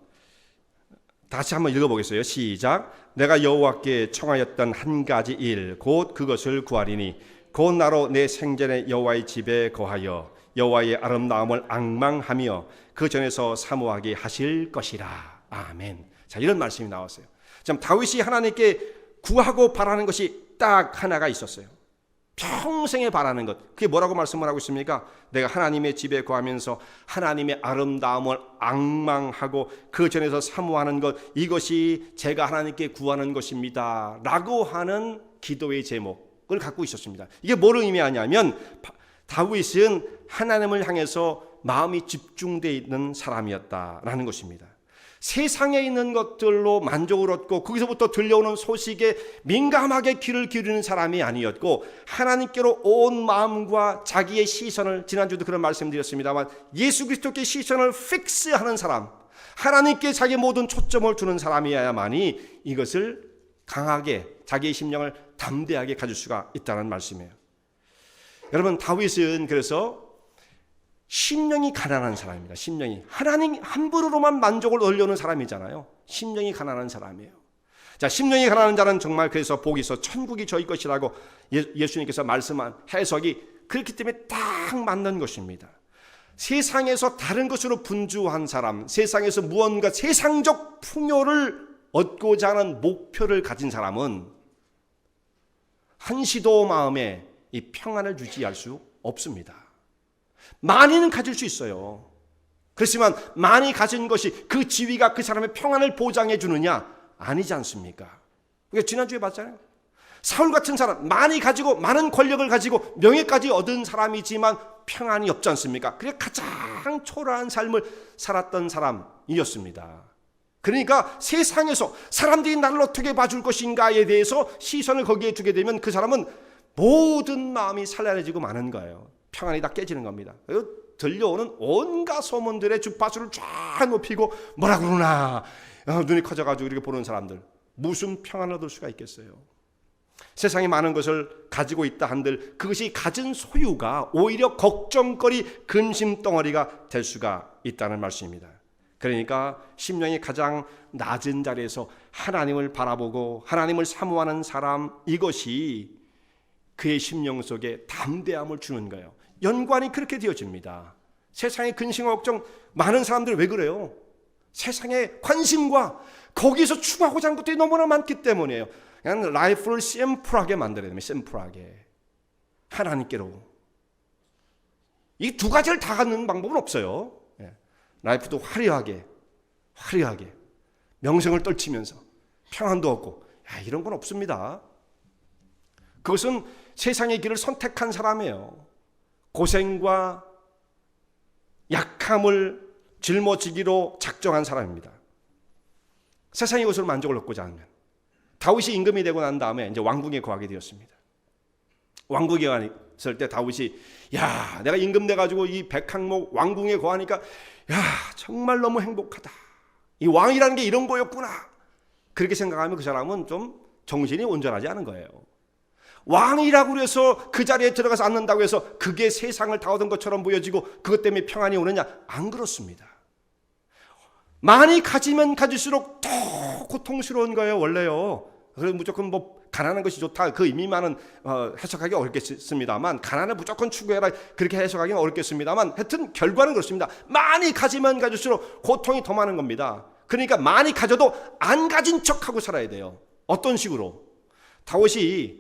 다시 한번 읽어보겠어요. 시작. 내가 여호와께 청하였던 한 가지 일 곧 그것을 구하리니 곧 나로 내 생전에 여호와의 집에 거하여 여호와의 아름다움을 앙망하며 그 전에서 사모하게 하실 것이라. 아멘. 자, 이런 말씀이 나왔어요. 참 다윗이 하나님께 구하고 바라는 것이 딱 하나가 있었어요. 평생에 바라는 것. 그게 뭐라고 말씀을 하고 있습니까? 내가 하나님의 집에 거하면서 하나님의 아름다움을 앙망하고 그 전에서 사모하는 것, 이것이 제가 하나님께 구하는 것입니다 라고 하는 기도의 제목을 갖고 있었습니다. 이게 뭐를 의미하냐면 다윗은 하나님을 향해서 마음이 집중되어 있는 사람이었다라는 것입니다. 세상에 있는 것들로 만족을 얻고 거기서부터 들려오는 소식에 민감하게 귀를 기울이는 사람이 아니었고 하나님께로 온 마음과 자기의 시선을, 지난주도 그런 말씀드렸습니다만 예수 그리스도께 시선을 픽스하는 사람, 하나님께 자기 모든 초점을 두는 사람이어야만이 이것을 강하게 자기의 심령을 담대하게 가질 수가 있다는 말씀이에요. 여러분 다윗은 그래서 심령이 가난한 사람입니다. 심령이 하나님 함부로만 만족을 얻으려는 사람이잖아요. 심령이 가난한 사람이에요. 자, 심령이 가난한 자는 정말 그래서 복에서 천국이 저희 것이라고 예수님께서 말씀한 해석이 그렇기 때문에 딱 맞는 것입니다. 세상에서 다른 것으로 분주한 사람, 세상에서 무언가 세상적 풍요를 얻고자 하는 목표를 가진 사람은 한시도 마음에 이 평안을 유지할 수 없습니다. 많이는 가질 수 있어요. 그렇지만 많이 가진 것이 그 지위가 그 사람의 평안을 보장해 주느냐? 아니지 않습니까? 그러니까 지난주에 봤잖아요. 사울 같은 사람 많이 가지고 많은 권력을 가지고 명예까지 얻은 사람이지만 평안이 없지 않습니까? 그게 가장 초라한 삶을 살았던 사람이었습니다. 그러니까 세상에서 사람들이 나를 어떻게 봐줄 것인가에 대해서 시선을 거기에 두게 되면 그 사람은 모든 마음이 산란해지고 마는 거예요. 평안이 다 깨지는 겁니다. 들려오는 온갖 소문들의 주파수를 쫙 높이고 뭐라 그러나 눈이 커져가지고 이렇게 보는 사람들 무슨 평안을 얻을 수가 있겠어요. 세상에 많은 것을 가지고 있다 한들 그것이 가진 소유가 오히려 걱정거리 근심덩어리가 될 수가 있다는 말씀입니다. 그러니까 심령이 가장 낮은 자리에서 하나님을 바라보고 하나님을 사모하는 사람, 이것이 그의 심령 속에 담대함을 주는 거예요. 연관이 그렇게 되어집니다. 세상에 근심 걱정 많은 사람들이 왜 그래요? 세상에 관심과 거기서 추구하고자 하는 것들이 너무나 많기 때문이에요. 그냥 라이프를 심플하게 만들어야 됩니다. 심플하게. 하나님께로. 이 두 가지를 다 갖는 방법은 없어요. 라이프도 화려하게 명성을 떨치면서 평안도 얻고 이런 건 없습니다. 그것은 세상의 길을 선택한 사람이에요. 고생과 약함을 짊어지기로 작정한 사람입니다. 세상의 것으로 만족을 얻고자 하면 다윗이 임금이 되고 난 다음에 이제 왕궁에 거하게 되었습니다. 왕궁에 갔을 때 다윗이 내가 임금 돼가지고 이 백항목 왕궁에 거하니까 정말 너무 행복하다. 이 왕이라는 게 이런 거였구나. 그렇게 생각하면 그 사람은 좀 정신이 온전하지 않은 거예요. 왕이라고 해서 그 자리에 들어가서 앉는다고 해서 그게 세상을 다 얻은 것처럼 보여지고 그것 때문에 평안이 오느냐? 안 그렇습니다. 많이 가지면 가질수록 더 고통스러운 거예요, 원래요. 그래서 무조건 가난한 것이 좋다 그 의미만은 해석하기 어렵겠습니다만, 가난을 무조건 추구해라 그렇게 해석하기는 어렵겠습니다만, 하여튼 결과는 그렇습니다. 많이 가지면 가질수록 고통이 더 많은 겁니다. 그러니까 많이 가져도 안 가진 척하고 살아야 돼요. 어떤 식으로? 다윗이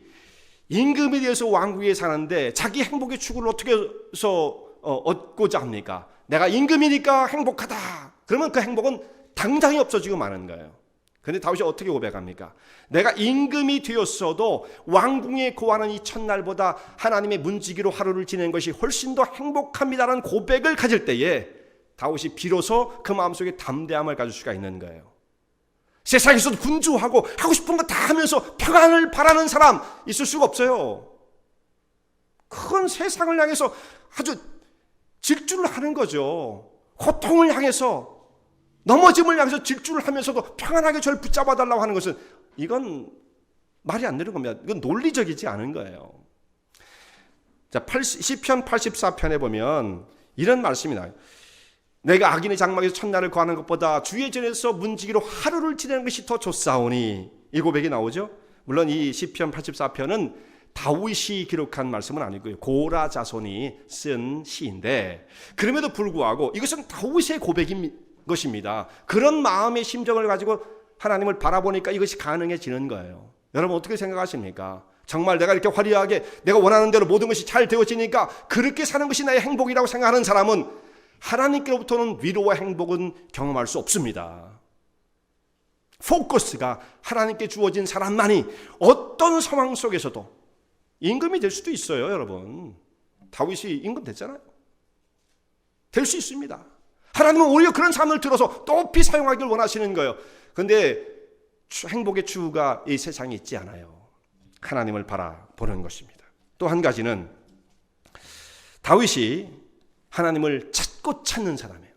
임금에 대해서 왕국에 사는데 자기 행복의 추구를 어떻게 해서 얻고자 합니까? 내가 임금이니까 행복하다. 그러면 그 행복은 당장이 없어지고 마는 거예요. 그런데 다윗이 어떻게 고백합니까? 내가 임금이 되었어도 왕궁에 거하는 이 첫날보다 하나님의 문지기로 하루를 지내는 것이 훨씬 더 행복합니다라는 고백을 가질 때에 다윗이 비로소 그 마음속에 담대함을 가질 수가 있는 거예요. 세상에서도 군주하고 하고 싶은 거 다 하면서 평안을 바라는 사람 있을 수가 없어요. 그건 세상을 향해서 아주 질주를 하는 거죠. 고통을 향해서, 넘어짐을 향해서 질주를 하면서도 평안하게 저를 붙잡아 달라고 하는 것은, 이건 말이 안 되는 겁니다. 이건 논리적이지 않은 거예요. 자, 시편 84편에 보면 이런 말씀이 나와요. 내가 악인의 장막에서 첫날을 거하는 것보다 주의 전에서 문지기로 하루를 지내는 것이 더 좋사오니, 이 고백이 나오죠. 물론 이 시편 84편은 다윗이 기록한 말씀은 아니고요, 고라 자손이 쓴 시인데, 그럼에도 불구하고 이것은 다윗의 고백인 것입니다. 그런 마음의 심정을 가지고 하나님을 바라보니까 이것이 가능해지는 거예요. 여러분 어떻게 생각하십니까? 정말 내가 이렇게 화려하게 내가 원하는 대로 모든 것이 잘 되어지니까 그렇게 사는 것이 나의 행복이라고 생각하는 사람은 하나님께로부터는 위로와 행복은 경험할 수 없습니다. 포커스가 하나님께 주어진 사람만이 어떤 상황 속에서도 임금이 될 수도 있어요. 여러분, 다윗이 임금 됐잖아요. 될 수 있습니다. 하나님은 오히려 그런 삶을 들어서 높이 사용하기를 원하시는 거예요. 그런데 행복의 추구가 이 세상에 있지 않아요. 하나님을 바라보는 것입니다. 또 한 가지는 다윗이 하나님을 찾고 찾는 사람이에요.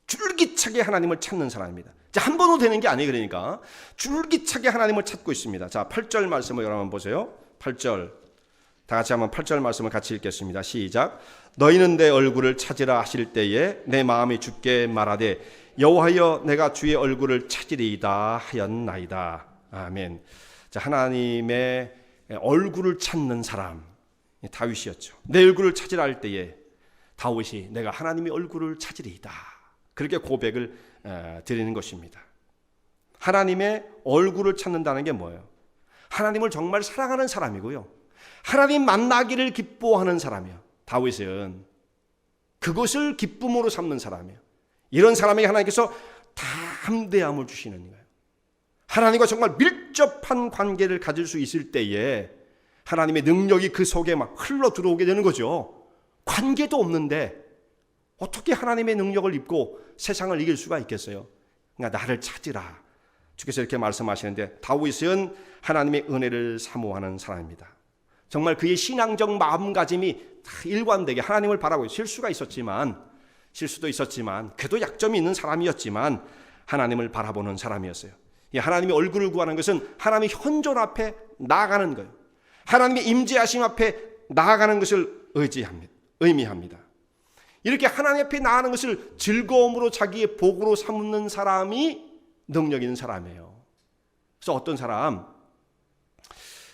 줄기차게 하나님을 찾는 사람입니다. 한 번으로 되는 게 아니에요. 그러니까 줄기차게 하나님을 찾고 있습니다. 자, 8절 말씀을 여러분 보세요. 8절 다 같이 한번 8절 말씀을 같이 읽겠습니다. 시작. 너희는 내 얼굴을 찾으라 하실 때에 내 마음이 주께 말하되 여호와여 내가 주의 얼굴을 찾으리이다 하였나이다. 아멘. 자, 하나님의 얼굴을 찾는 사람 다윗이었죠. 내 얼굴을 찾으라 할 때에 다윗이 내가 하나님의 얼굴을 찾으리이다, 그렇게 고백을 드리는 것입니다. 하나님의 얼굴을 찾는다는 게 뭐예요? 하나님을 정말 사랑하는 사람이고요, 하나님 만나기를 기뻐하는 사람이에요. 다윗은 그것을 기쁨으로 삼는 사람이에요. 이런 사람에게 하나님께서 담대함을 주시는 거예요. 하나님과 정말 밀접한 관계를 가질 수 있을 때에 하나님의 능력이 그 속에 막 흘러 들어오게 되는 거죠. 관계도 없는데 어떻게 하나님의 능력을 입고 세상을 이길 수가 있겠어요? 그러니까 나를 찾으라, 주께서 이렇게 말씀하시는데, 다윗은 하나님의 은혜를 사모하는 사람입니다. 정말 그의 신앙적 마음가짐이 다 일관되게 하나님을 바라고, 실수도 있었지만 그래도 약점이 있는 사람이었지만 하나님을 바라보는 사람이었어요. 하나님의 얼굴을 구하는 것은 하나님의 현존 앞에 나아가는 거예요. 하나님의 임재하심 앞에 나아가는 것을 의미합니다. 이렇게 하나님 앞에 나아가는 것을 즐거움으로 자기의 복으로 삼는 사람이 능력 있는 사람이에요. 그래서 어떤 사람,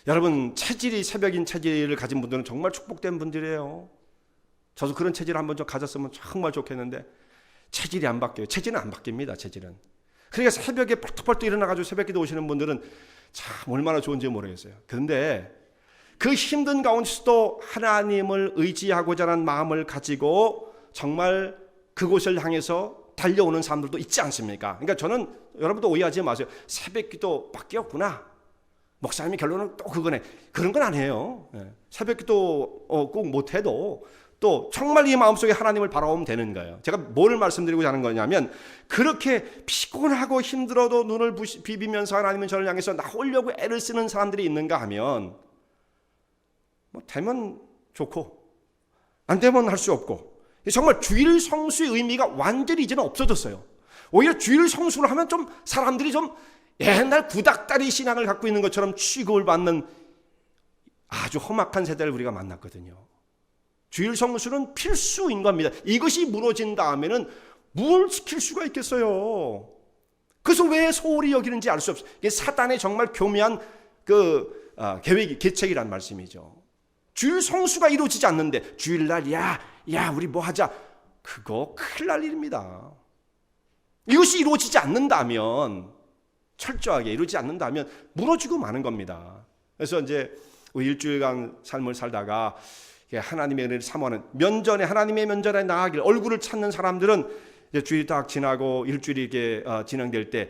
여러분 새벽인 체질을 가진 분들은 정말 축복된 분들이에요. 저도 그런 체질을 한번 좀 가졌으면 정말 좋겠는데 체질이 안 바뀌어요. 체질은 안 바뀝니다. 체질은. 그러니까 새벽에 벌떡벌떡 일어나가지고 새벽기도 오시는 분들은 참 얼마나 좋은지 모르겠어요. 그런데 그 힘든 가운데서도 하나님을 의지하고자 하는 마음을 가지고 정말 그곳을 향해서 달려오는 사람들도 있지 않습니까? 그러니까 저는, 여러분도 오해하지 마세요. 새벽기도 밖에 없구나, 목사님이 결론은 또 그거네, 그런 건 아니에요. 새벽기도 꼭 못해도 또 정말 이 마음속에 하나님을 바라보면 되는 거예요. 제가 뭘 말씀드리고자 하는 거냐면, 그렇게 피곤하고 힘들어도 눈을 비비면서 하나님은 저를 향해서 나오려고 애를 쓰는 사람들이 있는가 하면, 뭐 되면 좋고 안 되면 할 수 없고, 정말 주일 성수의 의미가 완전히 이제는 없어졌어요. 오히려 주일 성수를 하면 좀 사람들이 좀 옛날 구닥다리 신앙을 갖고 있는 것처럼 취급을 받는 아주 험악한 세대를 우리가 만났거든요. 주일 성수는 필수인 겁니다. 이것이 무너진 다음에는 뭘 지킬 수가 있겠어요. 그래서 왜 소홀히 여기는지 알 수 없어요. 이게 사단의 정말 교묘한 그 계책이란 말씀이죠. 주일 성수가 이루어지지 않는데 주일날 야 우리 뭐 하자, 그거 큰일 날 일입니다. 이것이 이루어지지 않는다면, 철저하게 이루어지지 않는다면 무너지고 마는 겁니다. 그래서 이제 일주일간 삶을 살다가 하나님의 은혜를 사모하는 면전에, 하나님의 면전에 나가길 얼굴을 찾는 사람들은 이제 주일이 딱 지나고 일주일이 이렇게 진행될 때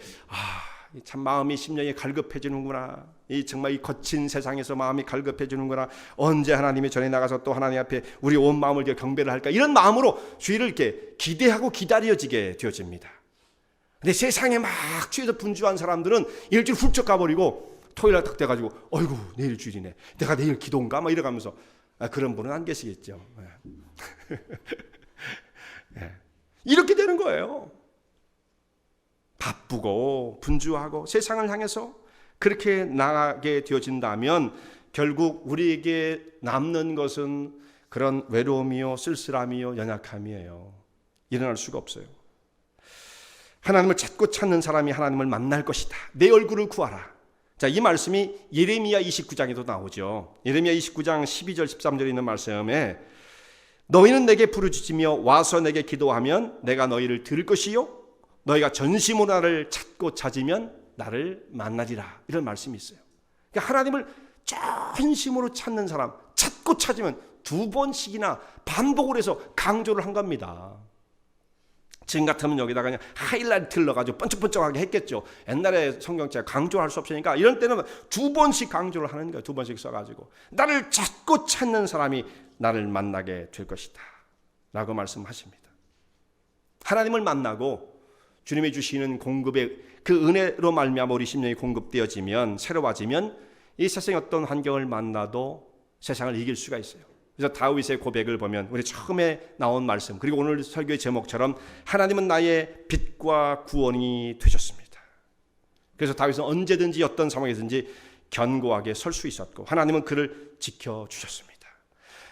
참 마음이 심령이 갈급해지는구나. 이 정말 이 거친 세상에서 마음이 갈급해지는구나. 언제 하나님의 전에 나가서 또 하나님 앞에 우리 온 마음을 경배를 할까, 이런 마음으로 주일을 이렇게 기대하고 기다려지게 되어집니다. 근데 세상에 막 주에서 분주한 사람들은 일주일 훌쩍 가버리고 토요일날 딱 돼가지고 어이구 내일 주일이네, 내가 내일 기도인가 막 이래가면서, 그런 분은 안 계시겠죠. 이렇게 되는 거예요. 바쁘고 분주하고 세상을 향해서 그렇게 나가게 되어진다면 결국 우리에게 남는 것은 그런 외로움이요, 쓸쓸함이요, 연약함이에요. 일어날 수가 없어요. 하나님을 찾고 찾는 사람이 하나님을 만날 것이다. 내 얼굴을 구하라. 자, 이 말씀이 예레미야 29장에도 나오죠. 예레미야 29장 12절 13절에 있는 말씀에 너희는 내게 부르짖으며 와서 내게 기도하면 내가 너희를 들을 것이요 너희가 전심으로 나를 찾고 찾으면 나를 만나리라. 이런 말씀이 있어요. 그러니까 하나님을 전심으로 찾는 사람, 찾고 찾으면 2번씩이나 반복을 해서 강조를 한 겁니다. 지금 같으면 여기다가 그냥 하이라이트를 넣어가지고 번쩍번쩍하게 했겠죠. 옛날에 성경책 강조할 수 없으니까 이런 때는 2번씩 강조를 하는 거예요. 2번씩 써가지고 나를 찾고 찾는 사람이 나를 만나게 될 것이다 라고 말씀하십니다. 하나님을 만나고 주님이 주시는 공급의 그 은혜로 말미암아 우리 심령이 공급되어지면, 새로워지면 이 세상의 어떤 환경을 만나도 세상을 이길 수가 있어요. 그래서 다윗의 고백을 보면 우리 처음에 나온 말씀, 그리고 오늘 설교의 제목처럼 하나님은 나의 빛과 구원이 되셨습니다. 그래서 다윗은 언제든지 어떤 상황에든지 견고하게 설 수 있었고 하나님은 그를 지켜주셨습니다.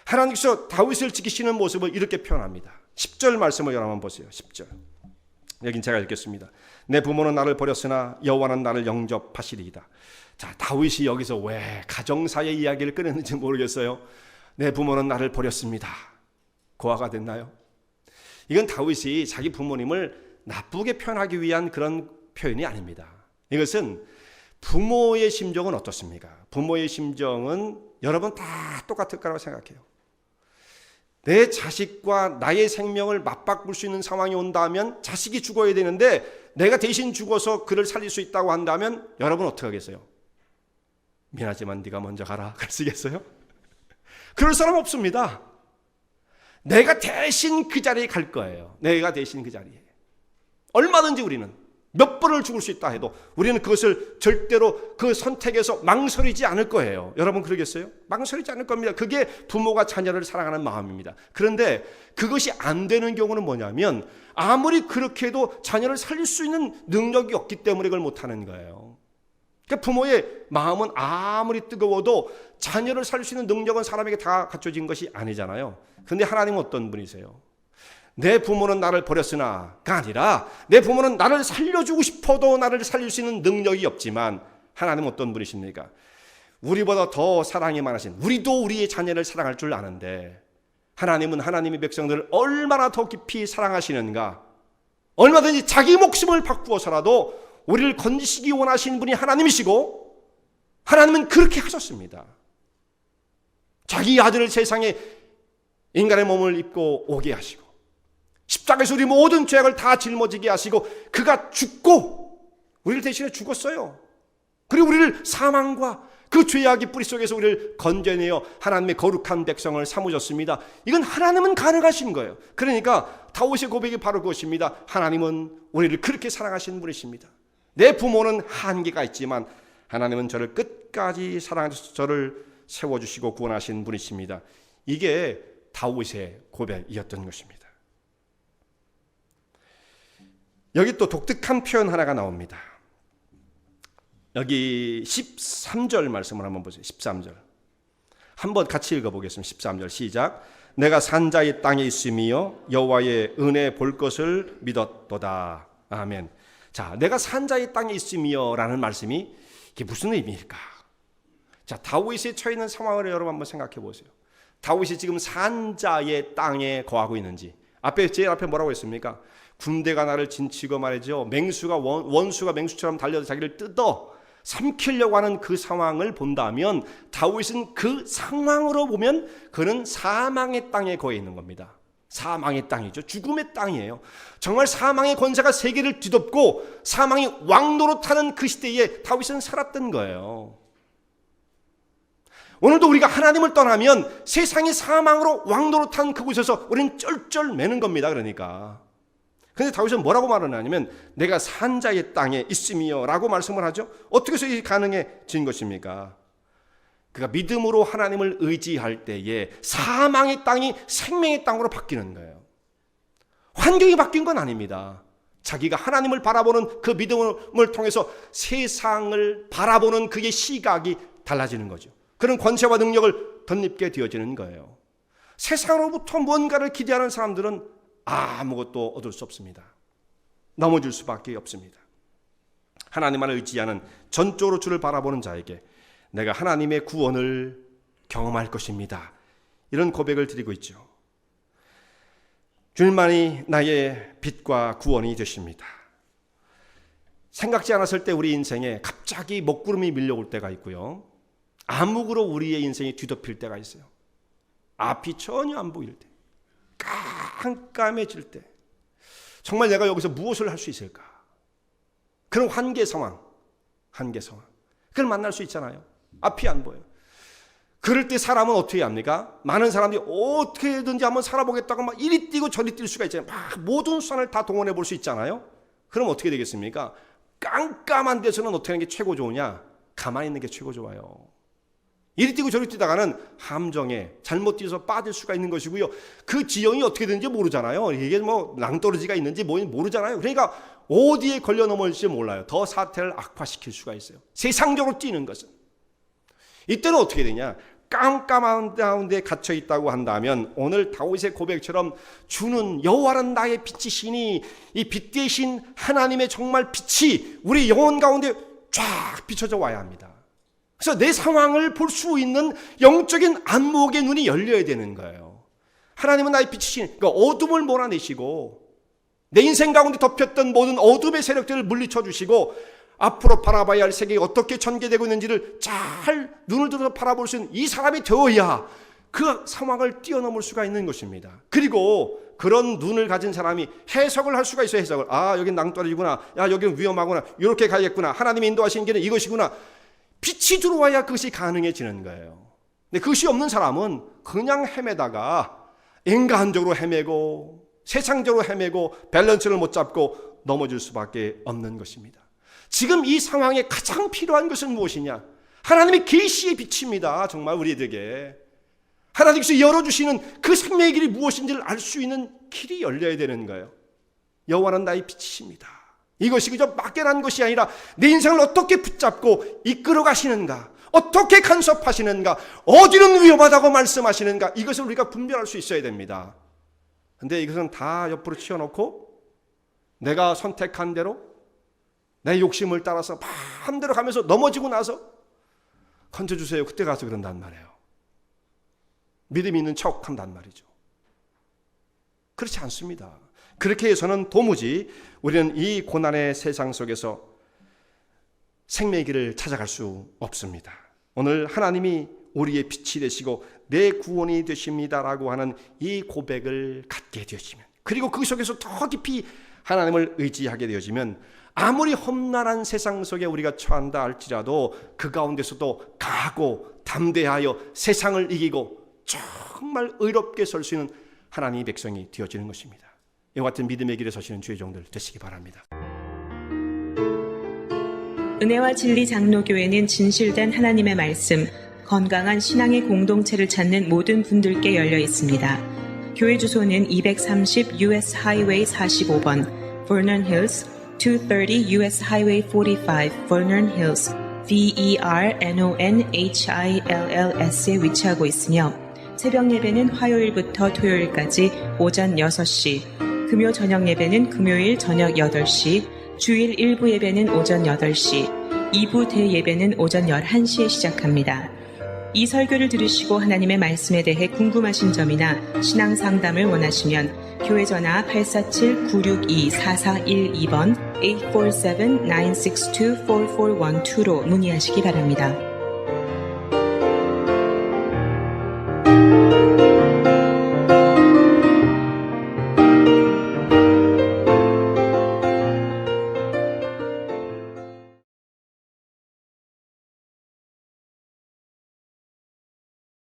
하나님께서 다윗을 지키시는 모습을 이렇게 표현합니다. 10절 말씀을 여러분 보세요. 10절. 여긴 제가 읽겠습니다. 내 부모는 나를 버렸으나 여호와는 나를 영접하시리이다. 자, 다윗이 여기서 왜 가정사의 이야기를 꺼냈는지 모르겠어요. 내 부모는 나를 버렸습니다. 고아가 됐나요? 이건 다윗이 자기 부모님을 나쁘게 표현하기 위한 그런 표현이 아닙니다. 이것은 부모의 심정은 어떻습니까? 부모의 심정은 여러분 다 똑같을 거라고 생각해요. 내 자식과 나의 생명을 맞바꿀 수 있는 상황이 온다면 자식이 죽어야 되는데 내가 대신 죽어서 그를 살릴 수 있다고 한다면 여러분 어떻게 하겠어요? 미안하지만 네가 먼저 가라 그러시겠어요? 그럴 사람 없습니다. 내가 대신 그 자리에 갈 거예요. 내가 대신 그 자리에. 얼마든지 우리는 몇 번을 죽을 수 있다 해도 우리는 그것을 절대로 그 선택에서 망설이지 않을 거예요. 여러분 그러겠어요? 망설이지 않을 겁니다. 그게 부모가 자녀를 사랑하는 마음입니다. 그런데 그것이 안 되는 경우는 뭐냐면 아무리 그렇게 해도 자녀를 살릴 수 있는 능력이 없기 때문에 그걸 못하는 거예요. 그러니까 부모의 마음은 아무리 뜨거워도 자녀를 살릴 수 있는 능력은 사람에게 다 갖춰진 것이 아니잖아요. 그런데 하나님은 어떤 분이세요? 내 부모는 나를 버렸으나가 아니라 내 부모는 나를 살려주고 싶어도 나를 살릴 수 있는 능력이 없지만 하나님은 어떤 분이십니까? 우리보다 더 사랑이 많으신, 우리도 우리의 자녀를 사랑할 줄 아는데 하나님은 하나님의 백성들을 얼마나 더 깊이 사랑하시는가, 얼마든지 자기 목숨을 바꾸어서라도 우리를 건지시기 원하시는 분이 하나님이시고 하나님은 그렇게 하셨습니다. 자기 아들을 세상에 인간의 몸을 입고 오게 하시고 십자가에서 우리 모든 죄악을 다 짊어지게 하시고 그가 죽고 우리를 대신해 죽었어요. 그리고 우리를 사망과 그 죄악의 뿌리 속에서 우리를 건져내어 하나님의 거룩한 백성을 삼으셨습니다. 이건 하나님은 가능하신 거예요. 그러니까 다윗의 고백이 바로 그것입니다. 하나님은 우리를 그렇게 사랑하시는 분이십니다. 내 부모는 한계가 있지만 하나님은 저를 끝까지 사랑하셔서 저를 세워주시고 구원하신 분이십니다. 이게 다윗의 고백이었던 것입니다. 여기 또 독특한 표현 하나가 나옵니다. 여기 13절 말씀을 한번 보세요. 13절. 한번 같이 읽어보겠습니다. 13절 시작. 내가 산자의 땅에 있으며 여호와의 은혜 볼 것을 믿었도다. 아멘. 자, 내가 산자의 땅에 있으며 라는 말씀이 이게 무슨 의미일까? 자, 다윗이 처해 있는 상황을 여러분 한번 생각해 보세요. 다윗이 지금 산자의 땅에 거하고 있는지, 제일 앞에 뭐라고 했습니까? 군대가 나를 진치고 말이죠, 원수가 맹수처럼 달려서 자기를 뜯어 삼키려고 하는 그 상황을 본다면, 다윗은 그 상황으로 보면 그는 사망의 땅에 거해 있는 겁니다. 사망의 땅이죠. 죽음의 땅이에요. 정말 사망의 권세가 세계를 뒤덮고 사망이 왕노릇하는 그 시대에 다윗은 살았던 거예요. 오늘도 우리가 하나님을 떠나면 세상이 사망으로 왕노릇한 그곳에서 우리는 쩔쩔매는 겁니다. 그러니까. 근데 다윗은 뭐라고 말을 하냐면 내가 산자의 땅에 있으며 라고 말씀을 하죠. 어떻게 해서 이게 가능해진 것입니까? 그가 믿음으로 하나님을 의지할 때에 사망의 땅이 생명의 땅으로 바뀌는 거예요. 환경이 바뀐 건 아닙니다. 자기가 하나님을 바라보는 그 믿음을 통해서 세상을 바라보는 그의 시각이 달라지는 거죠. 그런 권세와 능력을 덧입게 되어지는 거예요. 세상으로부터 뭔가를 기대하는 사람들은 아무것도 얻을 수 없습니다. 넘어질 수밖에 없습니다. 하나님만 의지하는 전적으로 주를 바라보는 자에게 내가 하나님의 구원을 경험할 것입니다. 이런 고백을 드리고 있죠. 주님만이 나의 빛과 구원이 되십니다. 생각지 않았을 때 우리 인생에 갑자기 먹구름이 밀려올 때가 있고요. 암흑으로 우리의 인생이 뒤덮일 때가 있어요. 앞이 전혀 안 보일 때, 깜깜해질 때, 정말 내가 여기서 무엇을 할 수 있을까? 그런 한계 상황. 그걸 만날 수 있잖아요. 앞이 안 보여요. 그럴 때 사람은 어떻게 합니까? 많은 사람들이 어떻게든지 한번 살아보겠다고 막 이리 뛰고 저리 뛸 수가 있잖아요. 막 모든 수단을 다 동원해 볼 수 있잖아요. 그럼 어떻게 되겠습니까? 깜깜한 데서는 어떻게 하는 게 최고 좋으냐? 가만히 있는 게 최고 좋아요. 이리 뛰고 저리 뛰다가는 함정에 잘못 뛰어서 빠질 수가 있는 것이고요. 그 지형이 어떻게 되는지 모르잖아요. 이게 뭐 낭떠러지가 있는지 모르잖아요. 그러니까 어디에 걸려 넘어질지 몰라요. 더 사태를 악화시킬 수가 있어요. 세상적으로 뛰는 것은. 이때는 어떻게 되냐? 깜깜한 가운데 갇혀 있다고 한다면 오늘 다윗의 고백처럼 주는 여호와는 나의 빛이시니 이 빛 대신 하나님의 정말 빛이 우리 영혼 가운데 쫙 비춰져 와야 합니다. 그래서 내 상황을 볼 수 있는 영적인 안목의 눈이 열려야 되는 거예요. 하나님은 나의 빛이시니, 그러니까 어둠을 몰아내시고 내 인생 가운데 덮였던 모든 어둠의 세력들을 물리쳐 주시고 앞으로 바라봐야 할 세계가 어떻게 전개되고 있는지를 잘 눈을 들어서 바라볼 수 있는 이 사람이 되어야 그 상황을 뛰어넘을 수가 있는 것입니다. 그리고 그런 눈을 가진 사람이 해석을 할 수가 있어요. 해석을. 여긴 낭떠러지구나. 여긴 위험하구나. 이렇게 가야겠구나. 하나님이 인도하신 길은 이것이구나. 빛이 들어와야 그것이 가능해지는 거예요. 근데 그것이 없는 사람은 그냥 헤매다가 인간적으로 헤매고 세상적으로 헤매고 밸런스를 못 잡고 넘어질 수밖에 없는 것입니다. 지금 이 상황에 가장 필요한 것은 무엇이냐? 하나님의 계시의 빛입니다. 정말 우리에게 하나님께서 열어주시는 그 생명의 길이 무엇인지를 알 수 있는 길이 열려야 되는 거예요. 여호와는 나의 빛이십니다. 이것이 그저 막연한 것이 아니라 내 인생을 어떻게 붙잡고 이끌어 가시는가, 어떻게 간섭하시는가, 어디는 위험하다고 말씀하시는가, 이것을 우리가 분별할 수 있어야 됩니다. 근데 이것은 다 옆으로 치워놓고 내가 선택한 대로 내 욕심을 따라서 마음대로 가면서 넘어지고 나서 건져주세요. 그때 가서 그런단 말이에요. 믿음이 있는 척 한단 말이죠. 그렇지 않습니다. 그렇게 해서는 도무지 우리는 이 고난의 세상 속에서 생명의 길을 찾아갈 수 없습니다. 오늘 하나님이 우리의 빛이 되시고 내 구원이 되십니다라고 하는 이 고백을 갖게 되어지면, 그리고 그 속에서 더 깊이 하나님을 의지하게 되어지면 아무리 험난한 세상 속에 우리가 처한다 할지라도 그 가운데서도 강하고 담대하여 세상을 이기고 정말 의롭게 설 수 있는 하나님의 백성이 되어지는 것입니다. 이와 같은 믿음의 길에 서시는 주의 종들 되시기 바랍니다. 은혜와 진리 장로교회는 진실된 하나님의 말씀, 건강한 신앙의 공동체를 찾는 모든 분들께 열려 있습니다. 교회 주소는 230 US Highway 45번, Vernon Hills, 230 US Highway 45, Vernon Hills, VERNONHILLS에 위치하고 있으며 새벽 예배는 화요일부터 토요일까지 오전 6시, 금요 저녁 예배는 금요일 저녁 8시, 주일 일부 예배는 오전 8시, 2부 대예배는 오전 11시에 시작합니다. 이 설교를 들으시고 하나님의 말씀에 대해 궁금하신 점이나 신앙 상담을 원하시면 교회 전화 847-962-4412번 847-962-4412로 문의하시기 바랍니다.